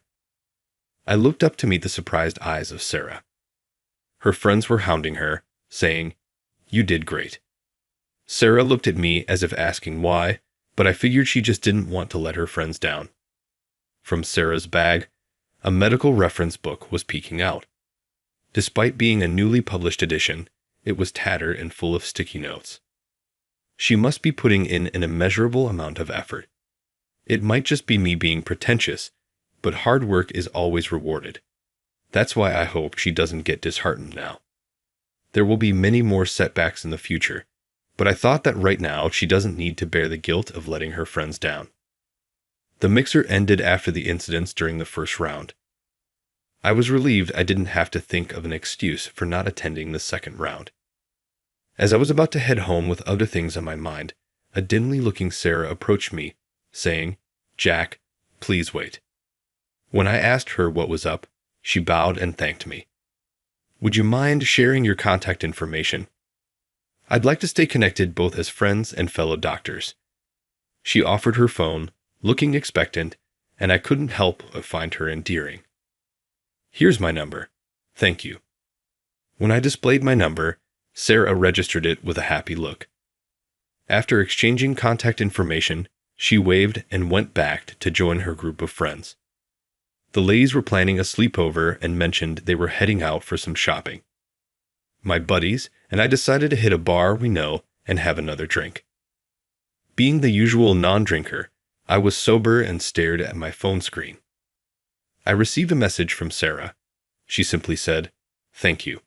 I looked up to meet the surprised eyes of Sarah. Her friends were hounding her, saying, "You did great." Sarah looked at me as if asking why, but I figured she just didn't want to let her friends down. From Sarah's bag, a medical reference book was peeking out. Despite being a newly published edition, it was tattered and full of sticky notes. She must be putting in an immeasurable amount of effort. It might just be me being pretentious, but hard work is always rewarded. That's why I hope she doesn't get disheartened now. There will be many more setbacks in the future, but I thought that right now she doesn't need to bear the guilt of letting her friends down. The mixer ended after the incidents during the first round. I was relieved I didn't have to think of an excuse for not attending the second round. As I was about to head home with other things on my mind, a dimly looking Sarah approached me, saying, "Jack, please wait." When I asked her what was up, she bowed and thanked me. "Would you mind sharing your contact information? I'd like to stay connected both as friends and fellow doctors." She offered her phone, looking expectant, and I couldn't help but find her endearing. "Here's my number. Thank you." When I displayed my number, Sarah registered it with a happy look. After exchanging contact information, she waved and went back to join her group of friends. The ladies were planning a sleepover and mentioned they were heading out for some shopping. My buddies and I decided to hit a bar we know and have another drink. Being the usual non-drinker, I was sober and stared at my phone screen. I received a message from Sarah. She simply said, "Thank you."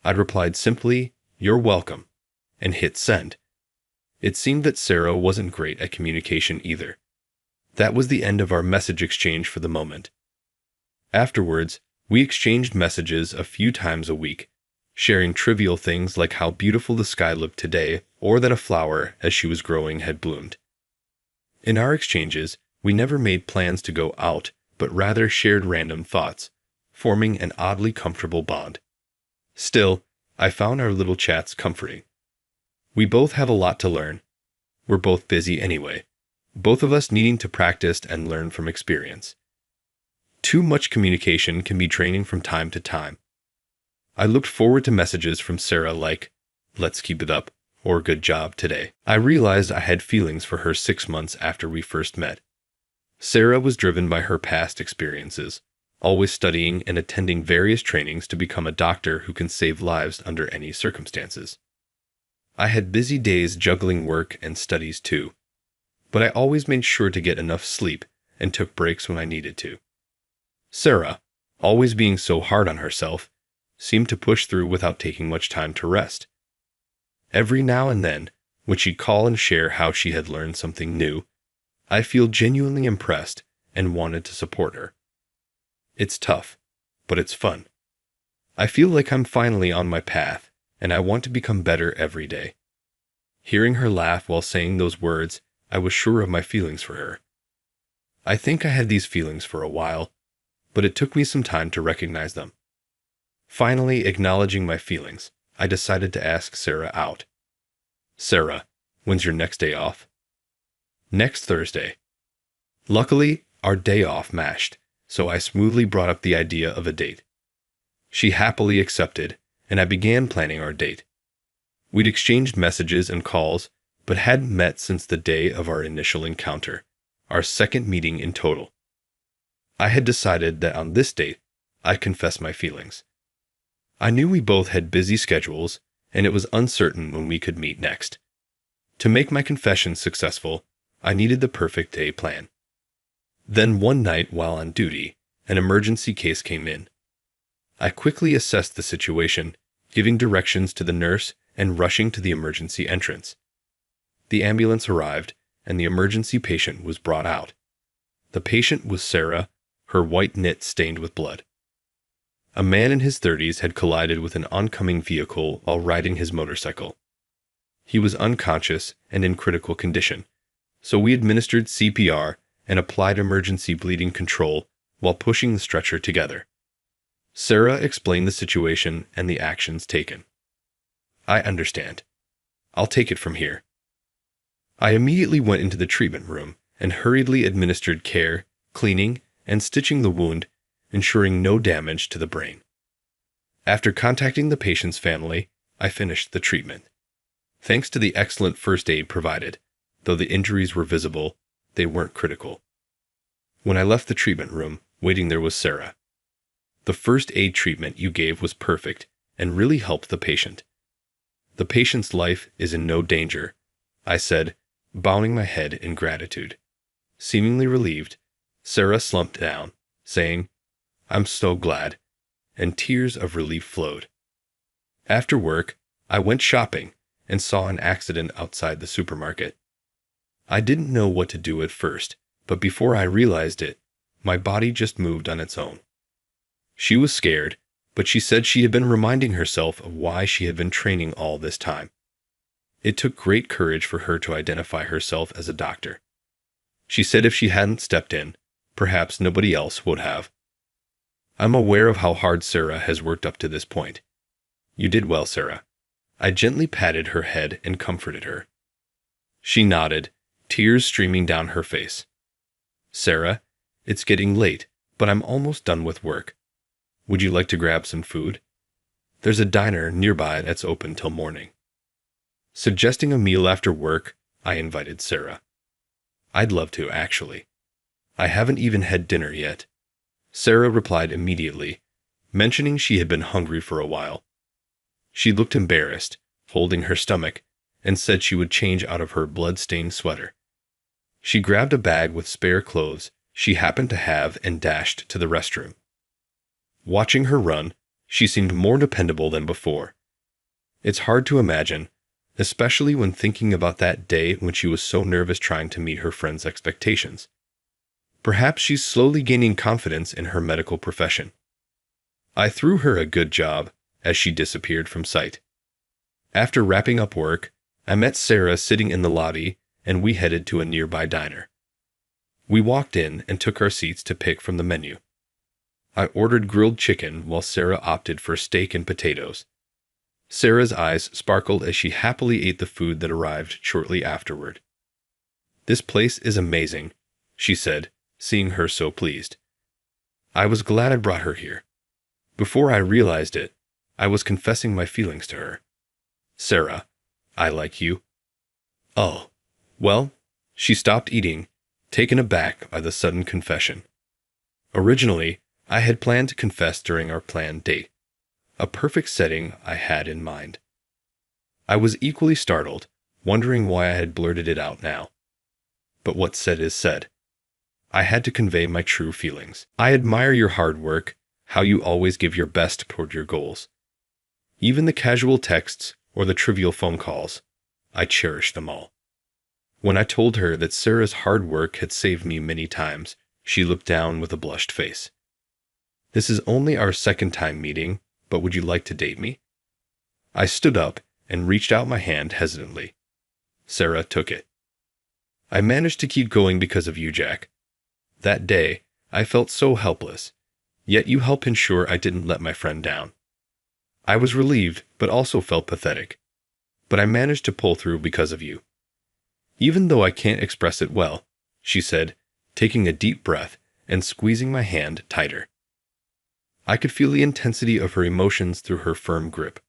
I replied simply, "You're welcome," and hit send. It seemed that Sarah wasn't great at communication either. That was the end of our message exchange for the moment. Afterwards, we exchanged messages a few times a week, sharing trivial things like how beautiful the sky looked today or that a flower, as she was growing, had bloomed. In our exchanges, we never made plans to go out, but rather shared random thoughts, forming an oddly comfortable bond. Still, I found our little chats comforting. We both have a lot to learn. We're both busy anyway, both of us needing to practice and learn from experience. Too much communication can be draining from time to time. I looked forward to messages from Sarah like, "Let's keep it up," or "Good job today." I realized I had feelings for her 6 months after we first met. Sarah was driven by her past experiences, always studying and attending various trainings to become a doctor who can save lives under any circumstances. I had busy days juggling work and studies too, but I always made sure to get enough sleep and took breaks when I needed to. Sarah, always being so hard on herself, seemed to push through without taking much time to rest. Every now and then, when she'd call and share how she had learned something new, I feel genuinely impressed and wanted to support her. It's tough, but it's fun. I feel like I'm finally on my path, and I want to become better every day. Hearing her laugh while saying those words, I was sure of my feelings for her. I think I had these feelings for a while, but it took me some time to recognize them. Finally, acknowledging my feelings, I decided to ask Sarah out. Sarah, when's your next day off? Next Thursday. Luckily, our day off matched, so I smoothly brought up the idea of a date. She happily accepted, and I began planning our date. We'd exchanged messages and calls, but hadn't met since the day of our initial encounter, our second meeting in total. I had decided that on this date, I'd confess my feelings. I knew we both had busy schedules, and it was uncertain when we could meet next. To make my confession successful, I needed the perfect day plan. Then one night while on duty, an emergency case came in. I quickly assessed the situation, giving directions to the nurse and rushing to the emergency entrance. The ambulance arrived, and the emergency patient was brought out. The patient was Sarah, her white knit stained with blood. A man in his 30s had collided with an oncoming vehicle while riding his motorcycle. He was unconscious and in critical condition, so we administered CPR and applied emergency bleeding control while pushing the stretcher together. Sarah explained the situation and the actions taken. I understand. I'll take it from here. I immediately went into the treatment room and hurriedly administered care, cleaning, and stitching the wound, ensuring no damage to the brain. After contacting the patient's family, I finished the treatment. Thanks to the excellent first aid provided, though the injuries were visible, they weren't critical. When I left the treatment room, waiting there was Sarah. The first aid treatment you gave was perfect and really helped the patient. The patient's life is in no danger, I said, bowing my head in gratitude. Seemingly relieved, Sarah slumped down, saying, "I'm so glad," and tears of relief flowed. After work, I went shopping and saw an accident outside the supermarket. I didn't know what to do at first, but before I realized it, my body just moved on its own. She was scared, but she said she had been reminding herself of why she had been training all this time. It took great courage for her to identify herself as a doctor. She said if she hadn't stepped in, perhaps nobody else would have. I'm aware of how hard Sarah has worked up to this point. You did well, Sarah. I gently patted her head and comforted her. She nodded, tears streaming down her face. Sarah, it's getting late, but I'm almost done with work. Would you like to grab some food? There's a diner nearby that's open till morning. Suggesting a meal after work, I invited Sarah. I'd love to, actually. I haven't even had dinner yet. Sarah replied immediately, mentioning she had been hungry for a while. She looked embarrassed, holding her stomach, and said she would change out of her blood-stained sweater. She grabbed a bag with spare clothes she happened to have and dashed to the restroom. Watching her run, she seemed more dependable than before. It's hard to imagine, especially when thinking about that day when she was so nervous trying to meet her friend's expectations. Perhaps she's slowly gaining confidence in her medical profession. I threw her a good job as she disappeared from sight. After wrapping up work, I met Sarah sitting in the lobby and we headed to a nearby diner. We walked in and took our seats to pick from the menu. I ordered grilled chicken while Sarah opted for steak and potatoes. Sarah's eyes sparkled as she happily ate the food that arrived shortly afterward. "This place is amazing," she said, seeing her so pleased. I was glad I brought her here. Before I realized it, I was confessing my feelings to her. "Sarah, I like you." "Oh, well," she stopped eating, taken aback by the sudden confession. Originally, I had planned to confess during our planned date, a perfect setting I had in mind. I was equally startled, wondering why I had blurted it out now. But what's said is said. I had to convey my true feelings. I admire your hard work, how you always give your best toward your goals. Even the casual texts or the trivial phone calls, I cherish them all. When I told her that Sarah's hard work had saved me many times, she looked down with a blushed face. This is only our second time meeting, but would you like to date me? I stood up and reached out my hand hesitantly. Sarah took it. I managed to keep going because of you, Jack. That day, I felt so helpless, yet you helped ensure I didn't let my friend down. I was relieved, but also felt pathetic. But I managed to pull through because of you. Even though I can't express it well, she said, taking a deep breath and squeezing my hand tighter. I could feel the intensity of her emotions through her firm grip.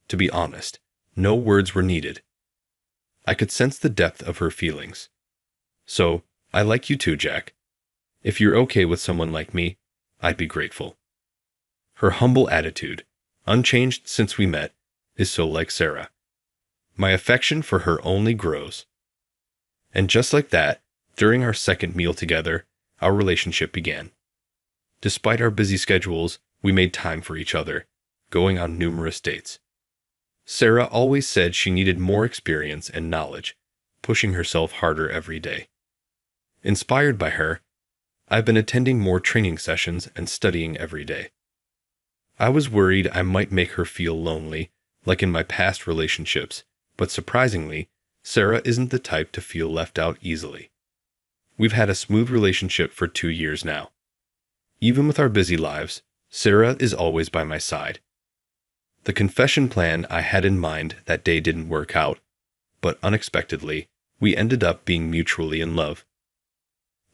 To be honest, no words were needed. I could sense the depth of her feelings. So, I like you too, Jack. If you're okay with someone like me, I'd be grateful. Her humble attitude, unchanged since we met, is so like Sarah. My affection for her only grows. And just like that, during our second meal together, our relationship began. Despite our busy schedules, we made time for each other, going on numerous dates. Sarah always said she needed more experience and knowledge, pushing herself harder every day. Inspired by her, I've been attending more training sessions and studying every day. I was worried I might make her feel lonely, like in my past relationships, but surprisingly, Sarah isn't the type to feel left out easily. We've had a smooth relationship for 2 years now. Even with our busy lives, Sarah is always by my side. The confession plan I had in mind that day didn't work out, but unexpectedly, we ended up being mutually in love.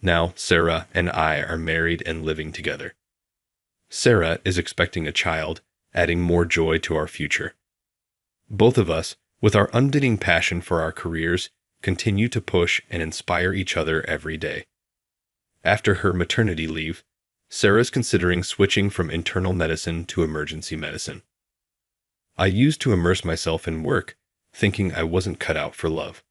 Now, Sarah and I are married and living together. Sarah is expecting a child, adding more joy to our future. Both of us, with our unending passion for our careers, continue to push and inspire each other every day. After her maternity leave, Sarah's considering switching from internal medicine to emergency medicine. I used to immerse myself in work, thinking I wasn't cut out for love.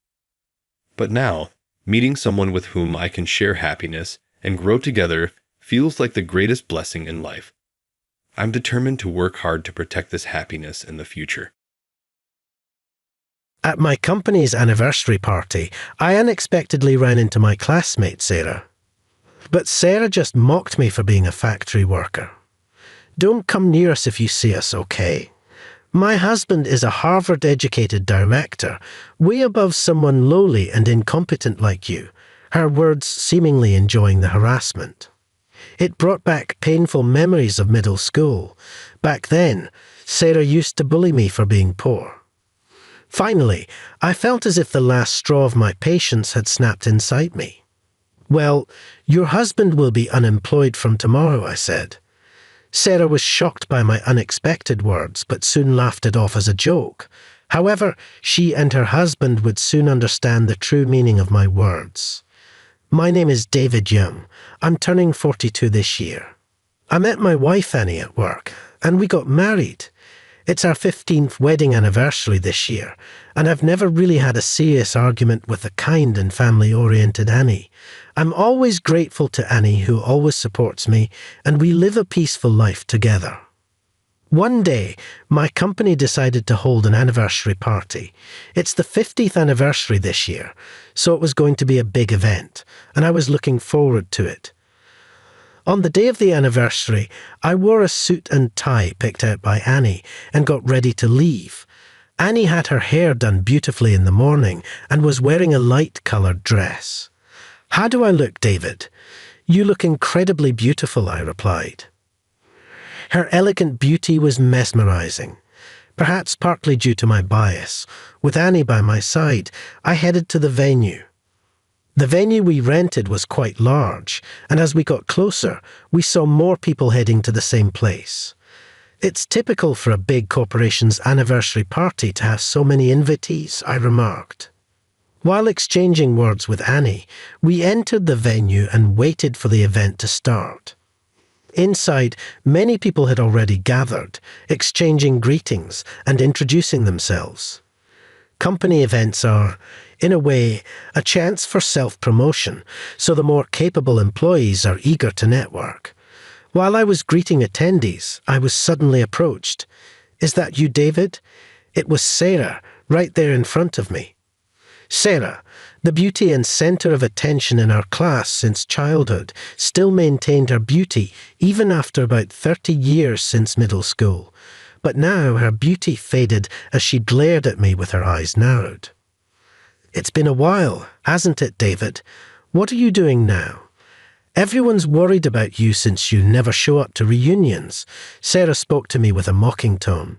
But now, meeting someone with whom I can share happiness and grow together feels like the greatest blessing in life. I'm determined to work hard to protect this happiness in the future. At my company's anniversary party, I unexpectedly ran into my classmate, Sarah. But Sarah just mocked me for being a factory worker. Don't come near us if you see us, okay? My husband is a Harvard-educated director, way above someone lowly and incompetent like you, her words seemingly enjoying the harassment. It brought back painful memories of middle school. Back then, Sarah used to bully me for being poor. Finally, I felt as if the last straw of my patience had snapped inside me. Well, your husband will be unemployed from tomorrow, I said. Sarah was shocked by my unexpected words, but soon laughed it off as a joke. However, she and her husband would soon understand the true meaning of my words. My name is David Young. I'm turning 42 this year. I met my wife Annie at work, and we got married. It's our 15th wedding anniversary this year, and I've never really had a serious argument with a kind and family-oriented Annie. I'm always grateful to Annie, who always supports me, and we live a peaceful life together. One day, my company decided to hold an anniversary party. It's the 50th anniversary this year, so it was going to be a big event, and I was looking forward to it. On the day of the anniversary, I wore a suit and tie picked out by Annie and got ready to leave. Annie had her hair done beautifully in the morning and was wearing a light-coloured dress. "How do I look, David?" "You look incredibly beautiful," I replied. Her elegant beauty was mesmerising. Perhaps partly due to my bias, with Annie by my side, I headed to the venue. The venue we rented was quite large, and as we got closer, we saw more people heading to the same place. "It's typical for a big corporation's anniversary party to have so many invitees," I remarked. While exchanging words with Annie, we entered the venue and waited for the event to start. Inside, many people had already gathered, exchanging greetings and introducing themselves. Company events are In a way, a chance for self-promotion, so the more capable employees are eager to network. While I was greeting attendees, I was suddenly approached. "Is that you, David?" It was Sarah, right there in front of me. Sarah, the beauty and centre of attention in our class since childhood, still maintained her beauty even after about 30 years since middle school. But now her beauty faded as she glared at me with her eyes narrowed. "It's been a while, hasn't it, David? What are you doing now? Everyone's worried about you since you never show up to reunions." Sarah spoke to me with a mocking tone.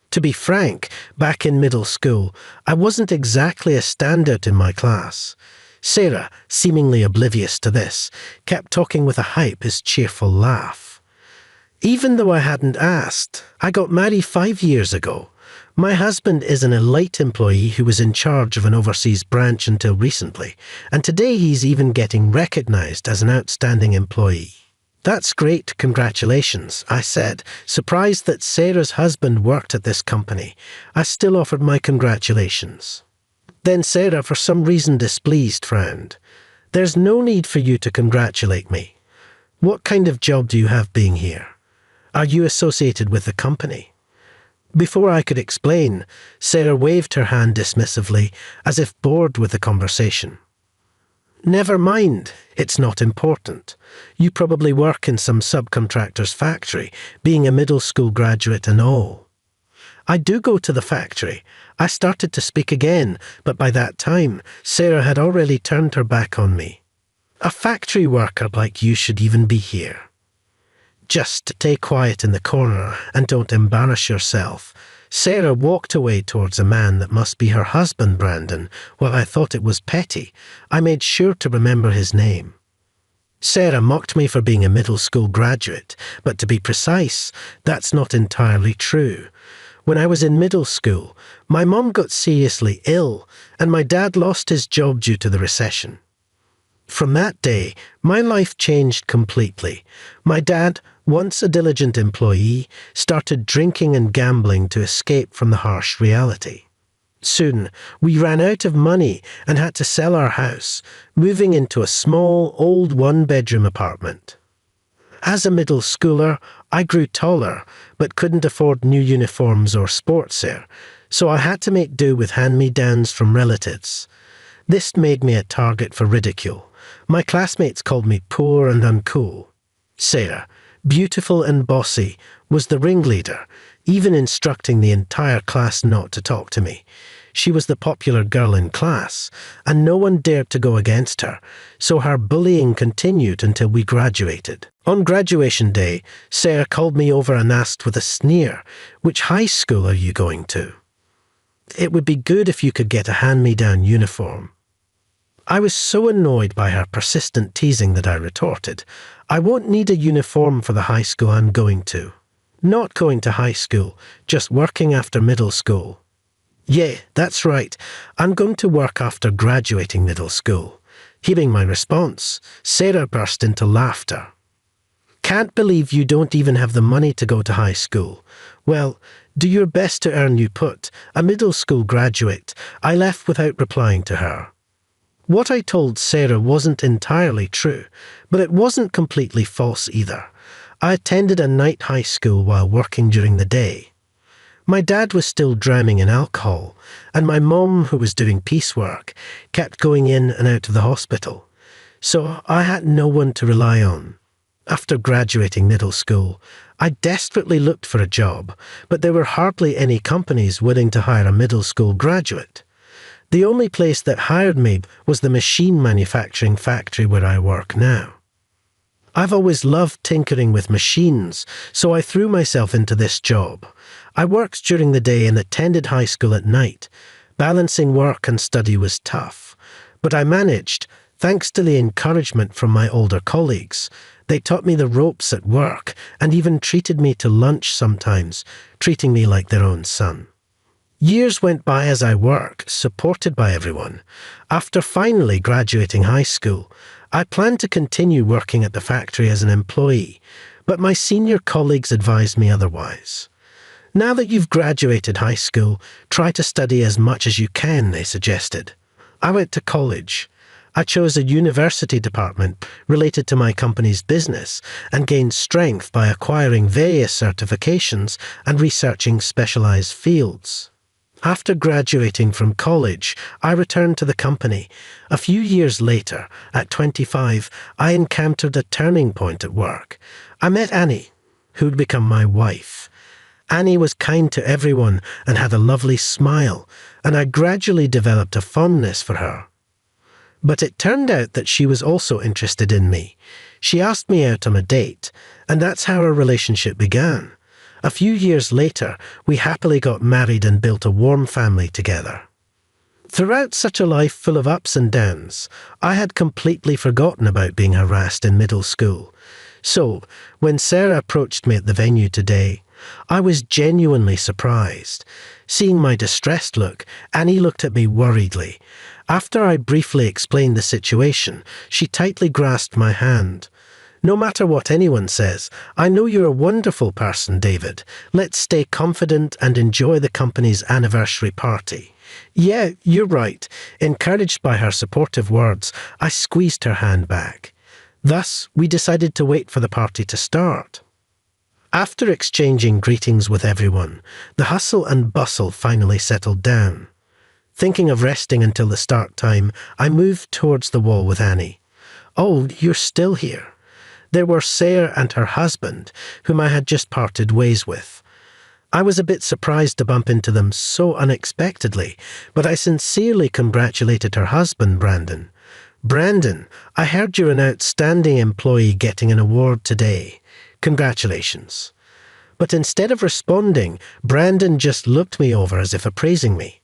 To be frank, back in middle school, I wasn't exactly a standout in my class. Sarah, seemingly oblivious to this, kept talking with a hype, cheerful laugh. "Even though I hadn't asked, I got married 5 years ago. My husband is an elite employee who was in charge of an overseas branch until recently, and today he's even getting recognized as an outstanding employee." "That's great, congratulations," I said, surprised that Sarah's husband worked at this company. I still offered my congratulations. Then Sarah, for some reason displeased, frowned. "There's no need for you to congratulate me. What kind of job do you have being here? Are you associated with the company?" Before I could explain, Sarah waved her hand dismissively, as if bored with the conversation. "Never mind, it's not important. You probably work in some subcontractor's factory, being a middle school graduate and all." "I do go to the factory." I started to speak again, but by that time, Sarah had already turned her back on me. "A factory worker like you should even be here." "Just stay quiet in the corner and don't embarrass yourself." Sarah walked away towards a man that must be her husband, Brandon. While I thought it was petty, I made sure to remember his name. Sarah mocked me for being a middle school graduate, but to be precise, that's not entirely true. When I was in middle school, my mom got seriously ill, and my dad lost his job due to the recession. From that day, my life changed completely. My dad, once a diligent employee, started drinking and gambling to escape from the harsh reality. Soon, we ran out of money and had to sell our house, moving into a small, old one-bedroom apartment. As a middle schooler, I grew taller, but couldn't afford new uniforms or sportswear, so I had to make do with hand-me-downs from relatives. This made me a target for ridicule. My classmates called me poor and uncool. Sarah, beautiful and bossy, was the ringleader, even instructing the entire class not to talk to me. She was the popular girl in class, and no one dared to go against her, so her bullying continued until we graduated. On graduation day, Sarah called me over and asked with a sneer, "Which high school are you going to?" "It would be good if you could get a hand-me-down uniform." I was so annoyed by her persistent teasing that I retorted, "I won't need a uniform for the high school I'm going to." "Not going to high school, just working after middle school." "Yeah, that's right. I'm going to work after graduating middle school." Hearing my response, Sarah burst into laughter. "Can't believe you don't even have the money to go to high school. Well, do your best to earn, you put. A middle school graduate." I left without replying to her. What I told Sarah wasn't entirely true, but it wasn't completely false either. I attended a night high school while working during the day. My dad was still drowning in alcohol, and my mom, who was doing piecework, kept going in and out of the hospital. So I had no one to rely on. After graduating middle school, I desperately looked for a job, but there were hardly any companies willing to hire a middle school graduate. The only place that hired me was the machine manufacturing factory where I work now. I've always loved tinkering with machines, so I threw myself into this job. I worked during the day and attended high school at night. Balancing work and study was tough, but I managed, thanks to the encouragement from my older colleagues. They taught me the ropes at work and even treated me to lunch sometimes, treating me like their own son. Years went by as I worked, supported by everyone. After finally graduating high school, I planned to continue working at the factory as an employee, but my senior colleagues advised me otherwise. "Now that you've graduated high school, try to study as much as you can," they suggested. I went to college. I chose a university department related to my company's business and gained strength by acquiring various certifications and researching specialized fields. After graduating from college, I returned to the company. A few years later, at 25, I encountered a turning point at work. I met Annie, who'd become my wife. Annie was kind to everyone and had a lovely smile, and I gradually developed a fondness for her. But it turned out that she was also interested in me. She asked me out on a date, and that's how our relationship began. A few years later, we happily got married and built a warm family together. Throughout such a life full of ups and downs, I had completely forgotten about being harassed in middle school. So, when Sarah approached me at the venue today, I was genuinely surprised. Seeing my distressed look, Annie looked at me worriedly. After I briefly explained the situation, she tightly grasped my hand. "No matter what anyone says, I know you're a wonderful person, David. Let's stay confident and enjoy the company's anniversary party." "Yeah, you're right." Encouraged by her supportive words, I squeezed her hand back. Thus, we decided to wait for the party to start. After exchanging greetings with everyone, the hustle and bustle finally settled down. Thinking of resting until the start time, I moved towards the wall with Annie. "Oh, you're still here." There were Sarah and her husband, whom I had just parted ways with. I was a bit surprised to bump into them so unexpectedly, but I sincerely congratulated her husband, Brandon. "Brandon, I heard you're an outstanding employee getting an award today. Congratulations." But instead of responding, Brandon just looked me over as if appraising me.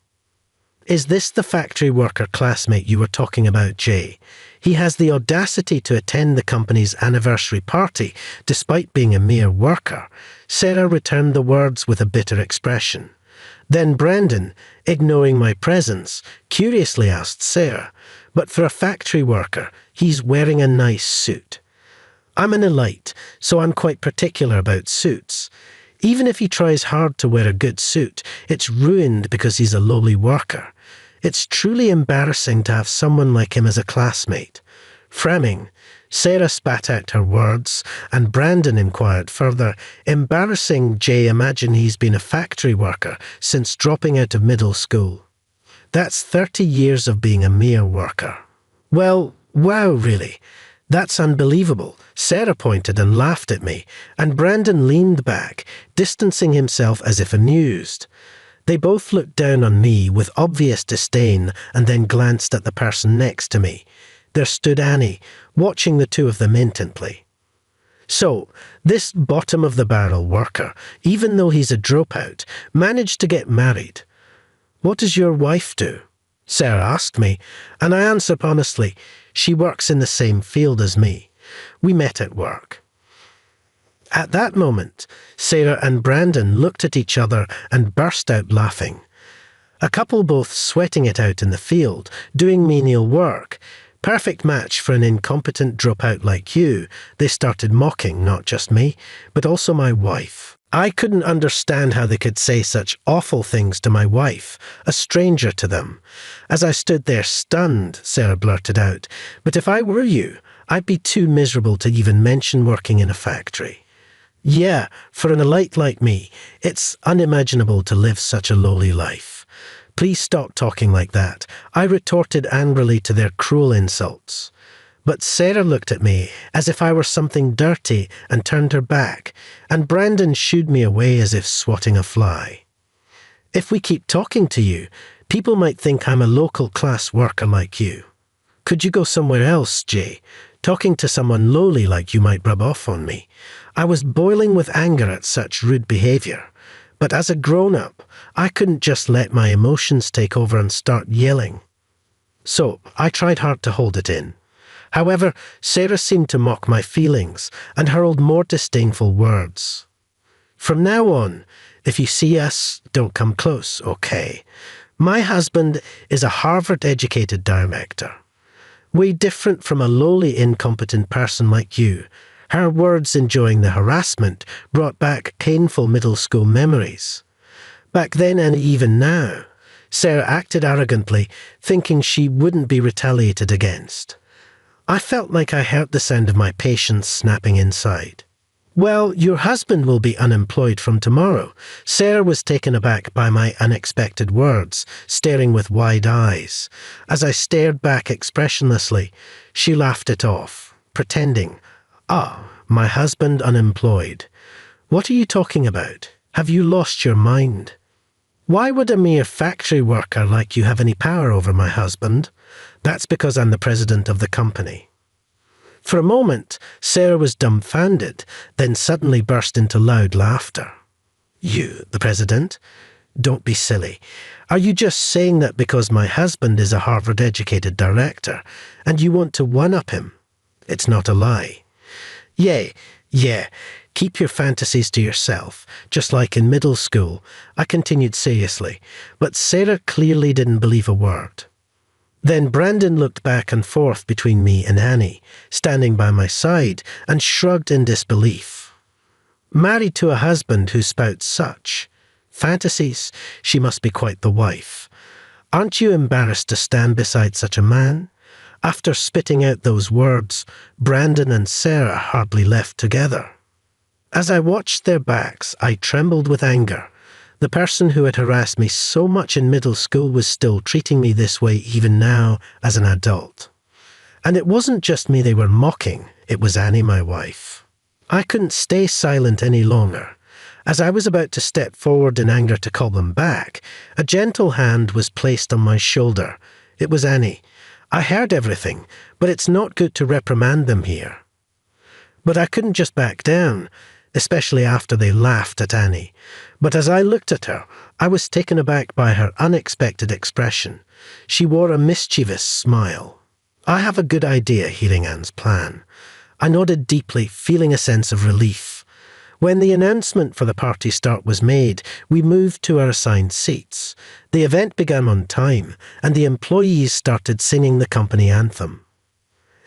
"Is this the factory worker classmate you were talking about, Jay? He has the audacity to attend the company's anniversary party despite being a mere worker." Sarah returned the words with a bitter expression. Then Brandon, ignoring my presence, curiously asked Sarah, "But for a factory worker, he's wearing a nice suit." I'm an elite, so I'm quite particular about suits. Even if he tries hard to wear a good suit, it's ruined because he's a lowly worker. It's truly embarrassing to have someone like him as a classmate. Frowning, Sarah spat out her words, and Brandon inquired further, "Embarrassing, Jay, imagine he's been a factory worker since dropping out of middle school. That's 30 years of being a mere worker." "Well, wow, really. That's unbelievable." Sarah pointed and laughed at me, and Brandon leaned back, distancing himself as if amused. They both looked down on me with obvious disdain and then glanced at the person next to me. There stood Annie, watching the two of them intently. "So, this bottom-of-the-barrel worker, even though he's a dropout, managed to get married. What does your wife do?" Sarah asked me, and I answered honestly, "She works in the same field as me. We met at work." At that moment, Sarah and Brandon looked at each other and burst out laughing. A couple both sweating it out in the field, doing menial work. Perfect match for an incompetent dropout like you. They started mocking not just me, but also my wife. I couldn't understand how they could say such awful things to my wife, a stranger to them. As I stood there stunned, Sarah blurted out, "But if I were you, I'd be too miserable to even mention working in a factory." Yeah, for an elite like me, it's unimaginable to live such a lowly life. "Please stop talking like that," I retorted angrily to their cruel insults. But Sarah looked at me as if I were something dirty and turned her back, and Brandon shooed me away as if swatting a fly. "If we keep talking to you, people might think I'm a local class worker like you. Could you go somewhere else, Jay? Talking to someone lowly like you might rub off on me." I was boiling with anger at such rude behaviour, but as a grown-up, I couldn't just let my emotions take over and start yelling. So I tried hard to hold it in. However, Sarah seemed to mock my feelings and hurled more disdainful words. "From now on, if you see us, don't come close, okay? My husband is a Harvard-educated director. Way different from a lowly incompetent person like you." Her words enjoying the harassment brought back painful middle school memories. Back then and even now, Sarah acted arrogantly, thinking she wouldn't be retaliated against. I felt like I heard the sound of my patience snapping inside. Well, your husband will be unemployed from tomorrow. Sarah was taken aback by my unexpected words, staring with wide eyes. As I stared back expressionlessly, she laughed it off, pretending, my husband unemployed. What are you talking about? Have you lost your mind? Why would a mere factory worker like you have any power over my husband? That's because I'm the president of the company. For a moment, Sarah was dumbfounded, then suddenly burst into loud laughter. You, the president? Don't be silly. Are you just saying that because my husband is a Harvard-educated director, and you want to one-up him? It's not a lie. Yeah, keep your fantasies to yourself, just like in middle school, I continued seriously, but Sarah clearly didn't believe a word. Then Brandon looked back and forth between me and Annie, standing by my side, and shrugged in disbelief. Married to a husband who spouts such fantasies, she must be quite the wife. Aren't you embarrassed to stand beside such a man? After spitting out those words, Brandon and Sarah hardly left together. As I watched their backs, I trembled with anger. The person who had harassed me so much in middle school was still treating me this way even now as an adult. And it wasn't just me they were mocking, it was Annie, my wife. I couldn't stay silent any longer. As I was about to step forward in anger to call them back, a gentle hand was placed on my shoulder. It was Annie. I heard everything, but it's not good to reprimand them here. But I couldn't just back down, especially after they laughed at Annie. But as I looked at her, I was taken aback by her unexpected expression. She wore a mischievous smile. I have a good idea, hearing Anne's plan. I nodded deeply, feeling a sense of relief. When the announcement for the party start was made, we moved to our assigned seats. The event began on time, and the employees started singing the company anthem.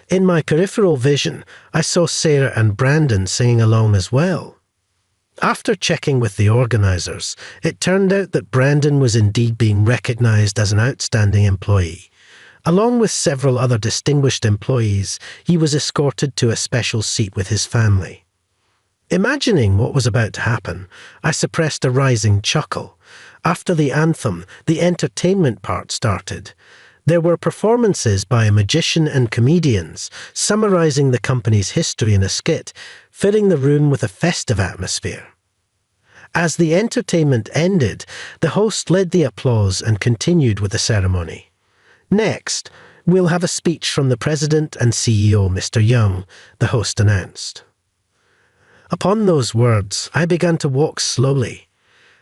In my peripheral vision, I saw Sarah and Brandon singing along as well. After checking with the organisers, it turned out that Brandon was indeed being recognised as an outstanding employee. Along with several other distinguished employees, he was escorted to a special seat with his family. Imagining what was about to happen, I suppressed a rising chuckle. After the anthem, the entertainment part started. There were performances by a magician and comedians, summarising the company's history in a skit, filling the room with a festive atmosphere. As the entertainment ended, the host led the applause and continued with the ceremony. Next, we'll have a speech from the president and CEO, Mr. Young, the host announced. Upon those words, I began to walk slowly.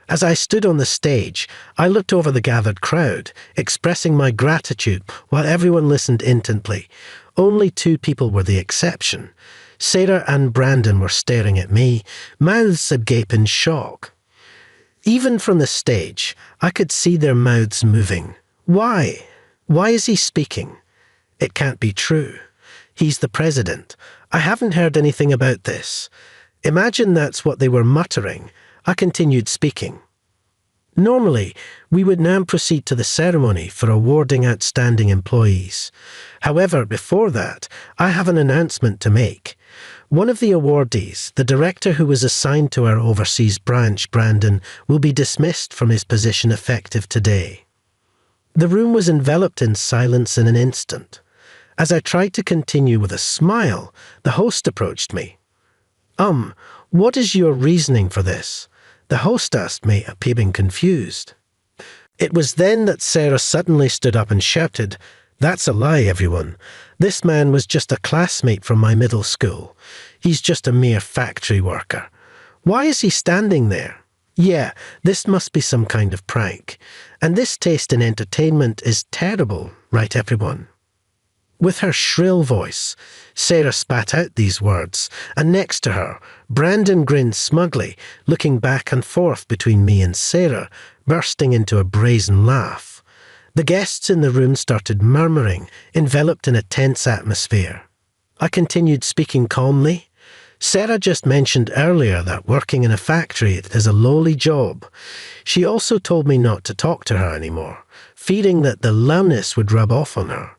As I stood on the stage, I looked over the gathered crowd, expressing my gratitude while everyone listened intently. Only 2 people were the exception. Sarah and Brandon were staring at me, mouths agape in shock. Even from the stage, I could see their mouths moving. Why? Why is he speaking? It can't be true. He's the president. I haven't heard anything about this. Imagine that's what they were muttering. I continued speaking. Normally, we would now proceed to the ceremony for awarding outstanding employees. However, before that, I have an announcement to make. One of the awardees, the director who was assigned to our overseas branch, Brandon, will be dismissed from his position effective today. The room was enveloped in silence in an instant. As I tried to continue with a smile, the host approached me. What is your reasoning for this? The host asked me, appearing confused. It was then that Sarah suddenly stood up and shouted, "That's a lie, everyone. This man was just a classmate from my middle school. He's just a mere factory worker. Why is he standing there? Yeah, this must be some kind of prank. And this taste in entertainment is terrible, right, everyone?" With her shrill voice, Sarah spat out these words, and next to her, Brandon grinned smugly, looking back and forth between me and Sarah, bursting into a brazen laugh. The guests in the room started murmuring, enveloped in a tense atmosphere. I continued speaking calmly. Sarah just mentioned earlier that working in a factory is a lowly job. She also told me not to talk to her anymore. fearing that the lowness would rub off on her.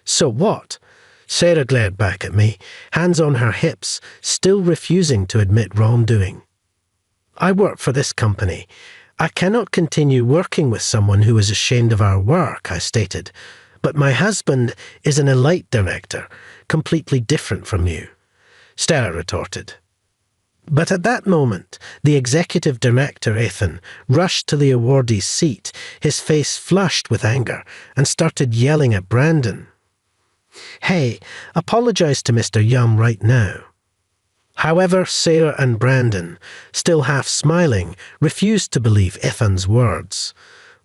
So what? Sarah glared back at me, hands on her hips, still refusing to admit wrongdoing. I work for this company. I cannot continue working with someone who is ashamed of our work, I stated. But my husband is an elite director, completely different from you. Sarah retorted. But at that moment, the executive director, Ethan, rushed to the awardee's seat, his face flushed with anger, and started yelling at Brandon. Hey, apologize to Mr. Yum right now. However, Sarah and Brandon, still half smiling, refused to believe Ethan's words.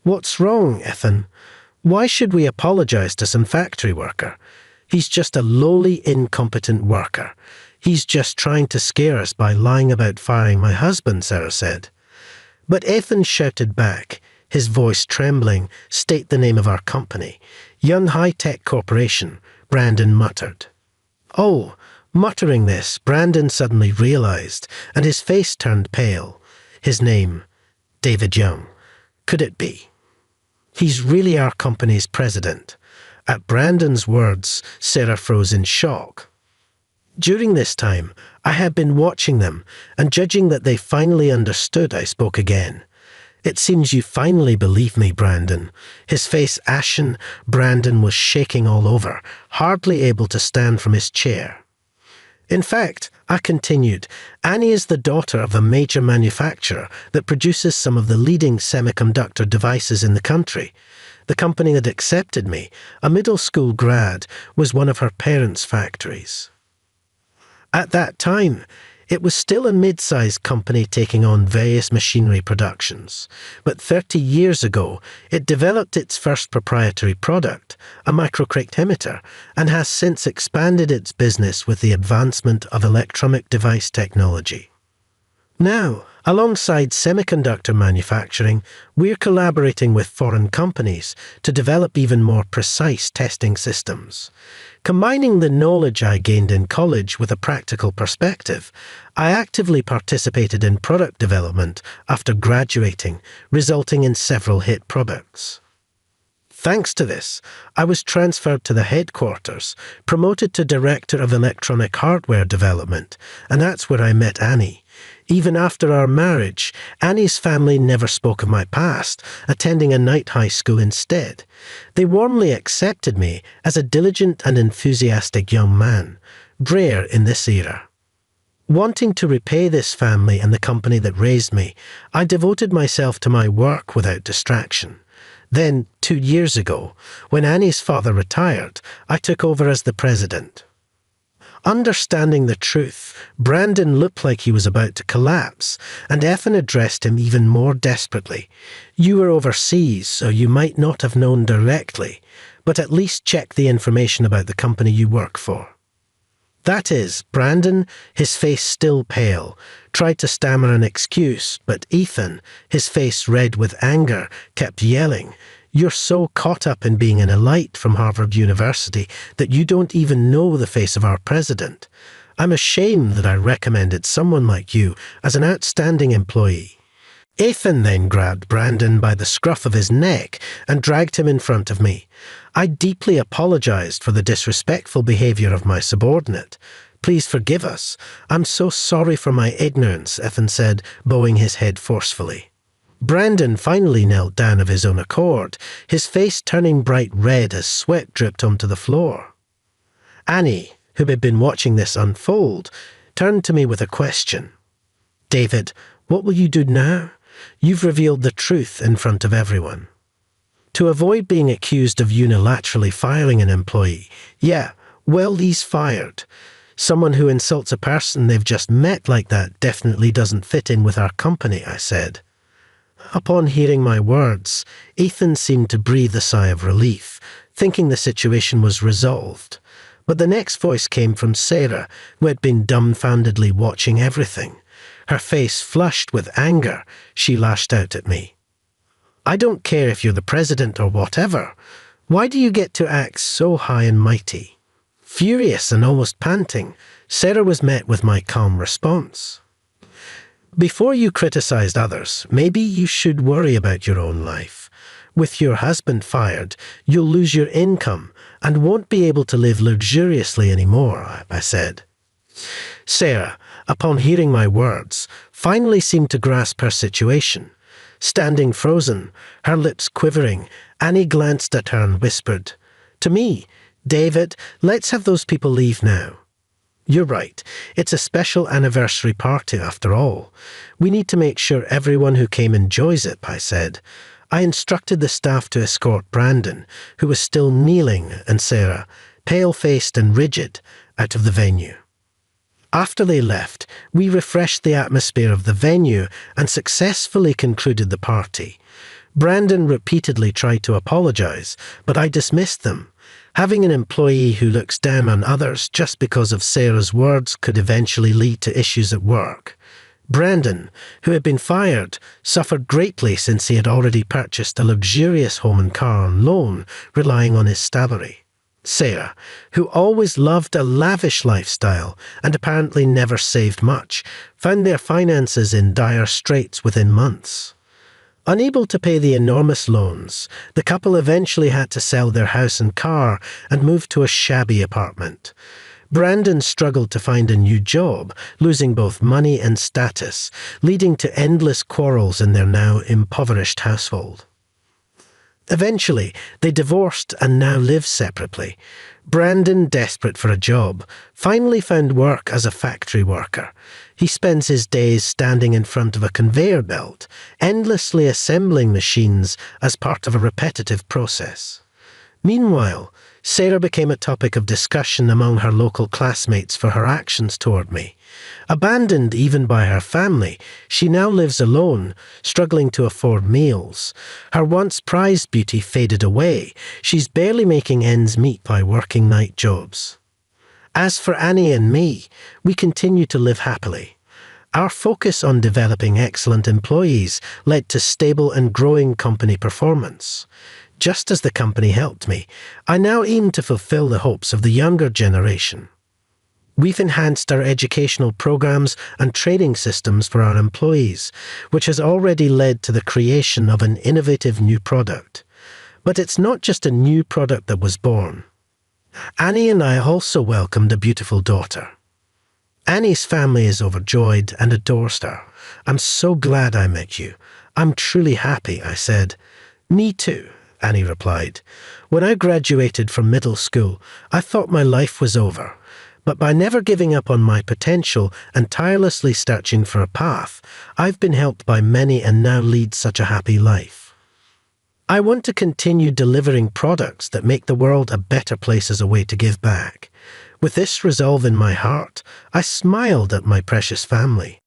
What's wrong, Ethan? Why should we apologize to some factory worker? He's just a lowly, incompetent worker. He's just trying to scare us by lying about firing my husband, Sarah said. But Ethan shouted back, his voice trembling, state the name of our company. Young High-Tech Corporation, Brandon muttered. Oh, muttering this, Brandon suddenly realized, and his face turned pale. His name, David Young. Could it be? He's really our company's president. At Brandon's words, Sarah froze in shock. During this time, I had been watching them, and judging that they finally understood, I spoke again. It seems you finally believe me, Brandon. His face ashen, Brandon was shaking all over, hardly able to stand from his chair. In fact, I continued, Annie is the daughter of a major manufacturer that produces some of the leading semiconductor devices in the country. The company that accepted me, a middle school grad, was one of her parents' factories. At that time, it was still a mid-sized company taking on various machinery productions, but 30 years ago, it developed its first proprietary product, a microcryptometer, and has since expanded its business with the advancement of electronic device technology. Now, alongside semiconductor manufacturing, we're collaborating with foreign companies to develop even more precise testing systems. Combining the knowledge I gained in college with a practical perspective, I actively participated in product development after graduating, resulting in several hit products. Thanks to this, I was transferred to the headquarters, promoted to Director of Electronic Hardware Development, and that's where I met Annie. Even after our marriage, Annie's family never spoke of my past, attending a night high school instead. They warmly accepted me as a diligent and enthusiastic young man, rare in this era. Wanting to repay this family and the company that raised me, I devoted myself to my work without distraction. Then, 2 years ago, when Annie's father retired, I took over as the president. Understanding the truth, Brandon looked like he was about to collapse, and Ethan addressed him even more desperately. You were overseas, so you might not have known directly, but at least check the information about the company you work for. That is, Brandon, his face still pale, tried to stammer an excuse, but Ethan, his face red with anger, kept yelling, You're so caught up in being an elite from Harvard University that you don't even know the face of our president. I'm ashamed that I recommended someone like you as an outstanding employee. Ethan then grabbed Brandon by the scruff of his neck and dragged him in front of me. I deeply apologized for the disrespectful behavior of my subordinate. Please forgive us. I'm so sorry for my ignorance, Ethan said, bowing his head forcefully. Brandon finally knelt down of his own accord, his face turning bright red as sweat dripped onto the floor. Annie, who had been watching this unfold, turned to me with a question. David, what will you do now? You've revealed the truth in front of everyone. To avoid being accused of unilaterally firing an employee, yeah, well, he's fired. Someone who insults a person they've just met like that definitely doesn't fit in with our company, I said. Upon hearing my words, Ethan seemed to breathe a sigh of relief, thinking the situation was resolved. But the next voice came from Sarah, who had been dumbfoundedly watching everything. Her face flushed with anger, she lashed out at me. I don't care if you're the president or whatever. Why do you get to act so high and mighty? Furious and almost panting, Sarah was met with my calm response. Before you criticized others, maybe you should worry about your own life. With your husband fired, you'll lose your income and won't be able to live luxuriously anymore, I said. Sarah, upon hearing my words, finally seemed to grasp her situation. Standing frozen, her lips quivering, Annie glanced at her and whispered, "To me, David, let's have those people leave now." "You're right. It's a special anniversary party after all. We need to make sure everyone who came enjoys it," I said. I instructed the staff to escort Brandon, who was still kneeling, and Sarah, pale-faced and rigid, out of the venue. After they left, we refreshed the atmosphere of the venue and successfully concluded the party. Brandon repeatedly tried to apologize, but I dismissed them. Having an employee who looks down on others just because of Sarah's words could eventually lead to issues at work. Brandon, who had been fired, suffered greatly since he had already purchased a luxurious home and car on loan, relying on his salary. Sarah, who always loved a lavish lifestyle and apparently never saved much, found their finances in dire straits within months. Unable to pay the enormous loans, the couple eventually had to sell their house and car and move to a shabby apartment. Brandon struggled to find a new job, losing both money and status, leading to endless quarrels in their now impoverished household. Eventually, they divorced and now live separately. Brandon, desperate for a job, finally found work as a factory worker. He spends his days standing in front of a conveyor belt, endlessly assembling machines as part of a repetitive process. Meanwhile, Sarah became a topic of discussion among her local classmates for her actions toward me. Abandoned even by her family, she now lives alone, struggling to afford meals. Her once prized beauty faded away. She's barely making ends meet by working night jobs. As for Annie and me, we continue to live happily. Our focus on developing excellent employees led to stable and growing company performance. Just as the company helped me, I now aim to fulfill the hopes of the younger generation. We've enhanced our educational programs and training systems for our employees, which has already led to the creation of an innovative new product. But it's not just a new product that was born. Annie and I also welcomed a beautiful daughter. Annie's family is overjoyed and adores her. "I'm so glad I met you. I'm truly happy," I said. "Me too," Annie replied. "When I graduated from middle school, I thought my life was over. But by never giving up on my potential and tirelessly searching for a path, I've been helped by many and now lead such a happy life. I want to continue delivering products that make the world a better place as a way to give back." With this resolve in my heart, I smiled at my precious family.